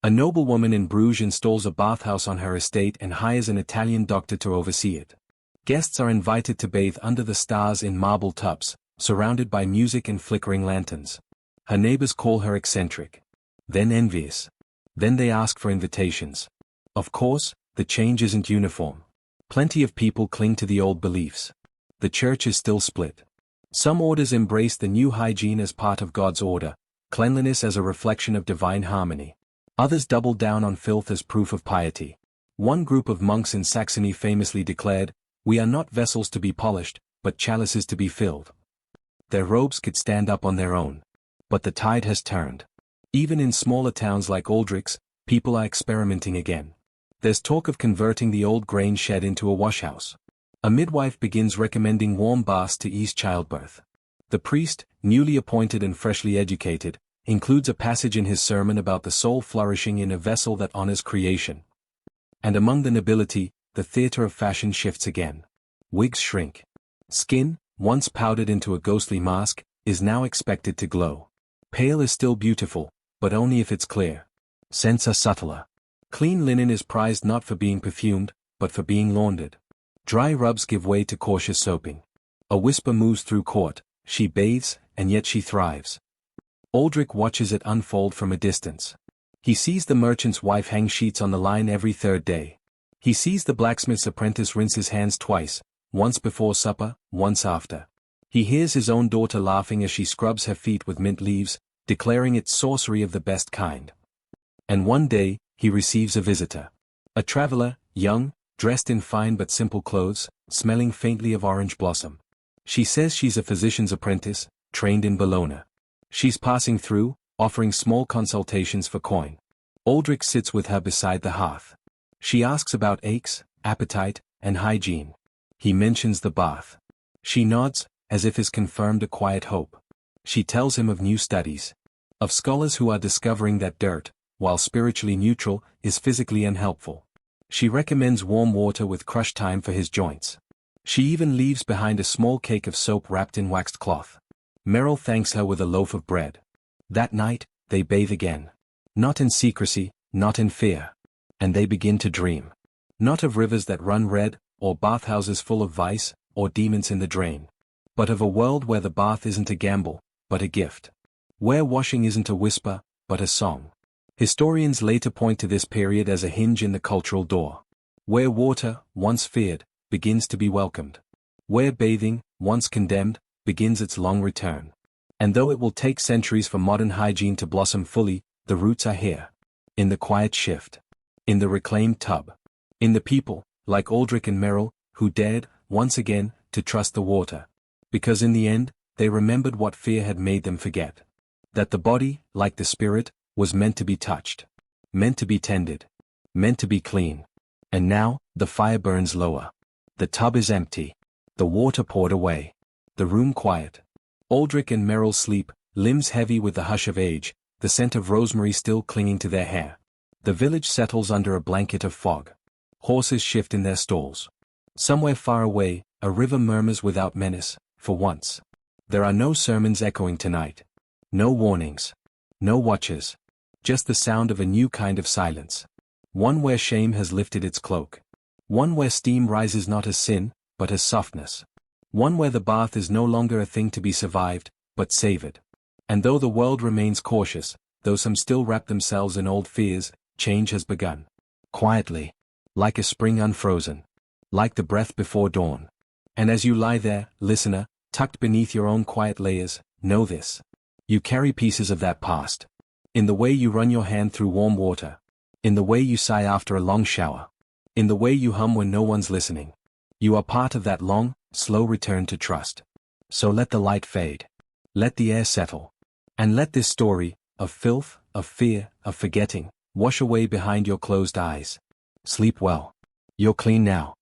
A noblewoman in Bruges installs a bathhouse on her estate and hires an Italian doctor to oversee it. Guests are invited to bathe under the stars in marble tubs, surrounded by music and flickering lanterns. Her neighbors call her eccentric. Then envious. Then they ask for invitations. Of course, the change isn't uniform. Plenty of people cling to the old beliefs. The church is still split. Some orders embrace the new hygiene as part of God's order, cleanliness as a reflection of divine harmony. Others double down on filth as proof of piety. One group of monks in Saxony famously declared, "We are not vessels to be polished, but chalices to be filled." Their robes could stand up on their own. But the tide has turned. Even in smaller towns like Aldrich's, people are experimenting again. There's talk of converting the old grain shed into a washhouse. A midwife begins recommending warm baths to ease childbirth. The priest, newly appointed and freshly educated, includes a passage in his sermon about the soul flourishing in a vessel that honors creation. And among the nobility, the theater of fashion shifts again. Wigs shrink. Skin, once powdered into a ghostly mask, is now expected to glow. Pale is still beautiful, but only if it's clear. Scents are subtler. Clean linen is prized not for being perfumed, but for being laundered. Dry rubs give way to cautious soaping. A whisper moves through court, she bathes, and yet she thrives. Aldrich watches it unfold from a distance. He sees the merchant's wife hang sheets on the line every third day. He sees the blacksmith's apprentice rinse his hands twice, once before supper, once after. He hears his own daughter laughing as she scrubs her feet with mint leaves, declaring it sorcery of the best kind. And one day, he receives a visitor. A traveler, young, dressed in fine but simple clothes, smelling faintly of orange blossom. She says she's a physician's apprentice, trained in Bologna. She's passing through, offering small consultations for coin. Aldrich sits with her beside the hearth. She asks about aches, appetite, and hygiene. He mentions the bath. She nods, as if has confirmed a quiet hope. She tells him of new studies. Of scholars who are discovering that dirt, while spiritually neutral, is physically unhelpful. She recommends warm water with crushed thyme for his joints. She even leaves behind a small cake of soap wrapped in waxed cloth. Merrill thanks her with a loaf of bread. That night, they bathe again. Not in secrecy, not in fear. And they begin to dream. Not of rivers that run red, or bathhouses full of vice, or demons in the drain. But of a world where the bath isn't a gamble, but a gift. Where washing isn't a whisper, but a song. Historians later point to this period as a hinge in the cultural door. Where water, once feared, begins to be welcomed. Where bathing, once condemned, begins its long return. And though it will take centuries for modern hygiene to blossom fully, the roots are here. In the quiet shift. In the reclaimed tub. In the people, like Aldrich and Merrill, who dared, once again, to trust the water. Because in the end, they remembered what fear had made them forget. That the body, like the spirit, was meant to be touched. Meant to be tended. Meant to be clean. And now, the fire burns lower. The tub is empty. The water poured away. The room quiet. Aldrich and Merrill sleep, limbs heavy with the hush of age, the scent of rosemary still clinging to their hair. The village settles under a blanket of fog. Horses shift in their stalls. Somewhere far away, a river murmurs without menace, for once. There are no sermons echoing tonight. No warnings. No watches. Just the sound of a new kind of silence. One where shame has lifted its cloak. One where steam rises not as sin, but as softness. One where the bath is no longer a thing to be survived, but savored. And though the world remains cautious, though some still wrap themselves in old fears, change has begun. Quietly. Like a spring unfrozen. Like the breath before dawn. And as you lie there, listener, tucked beneath your own quiet layers, know this. You carry pieces of that past. In the way you run your hand through warm water. In the way you sigh after a long shower. In the way you hum when no one's listening. You are part of that long, slow return to trust. So let the light fade. Let the air settle. And let this story, of filth, of fear, of forgetting, wash away behind your closed eyes. Sleep well. You're clean now.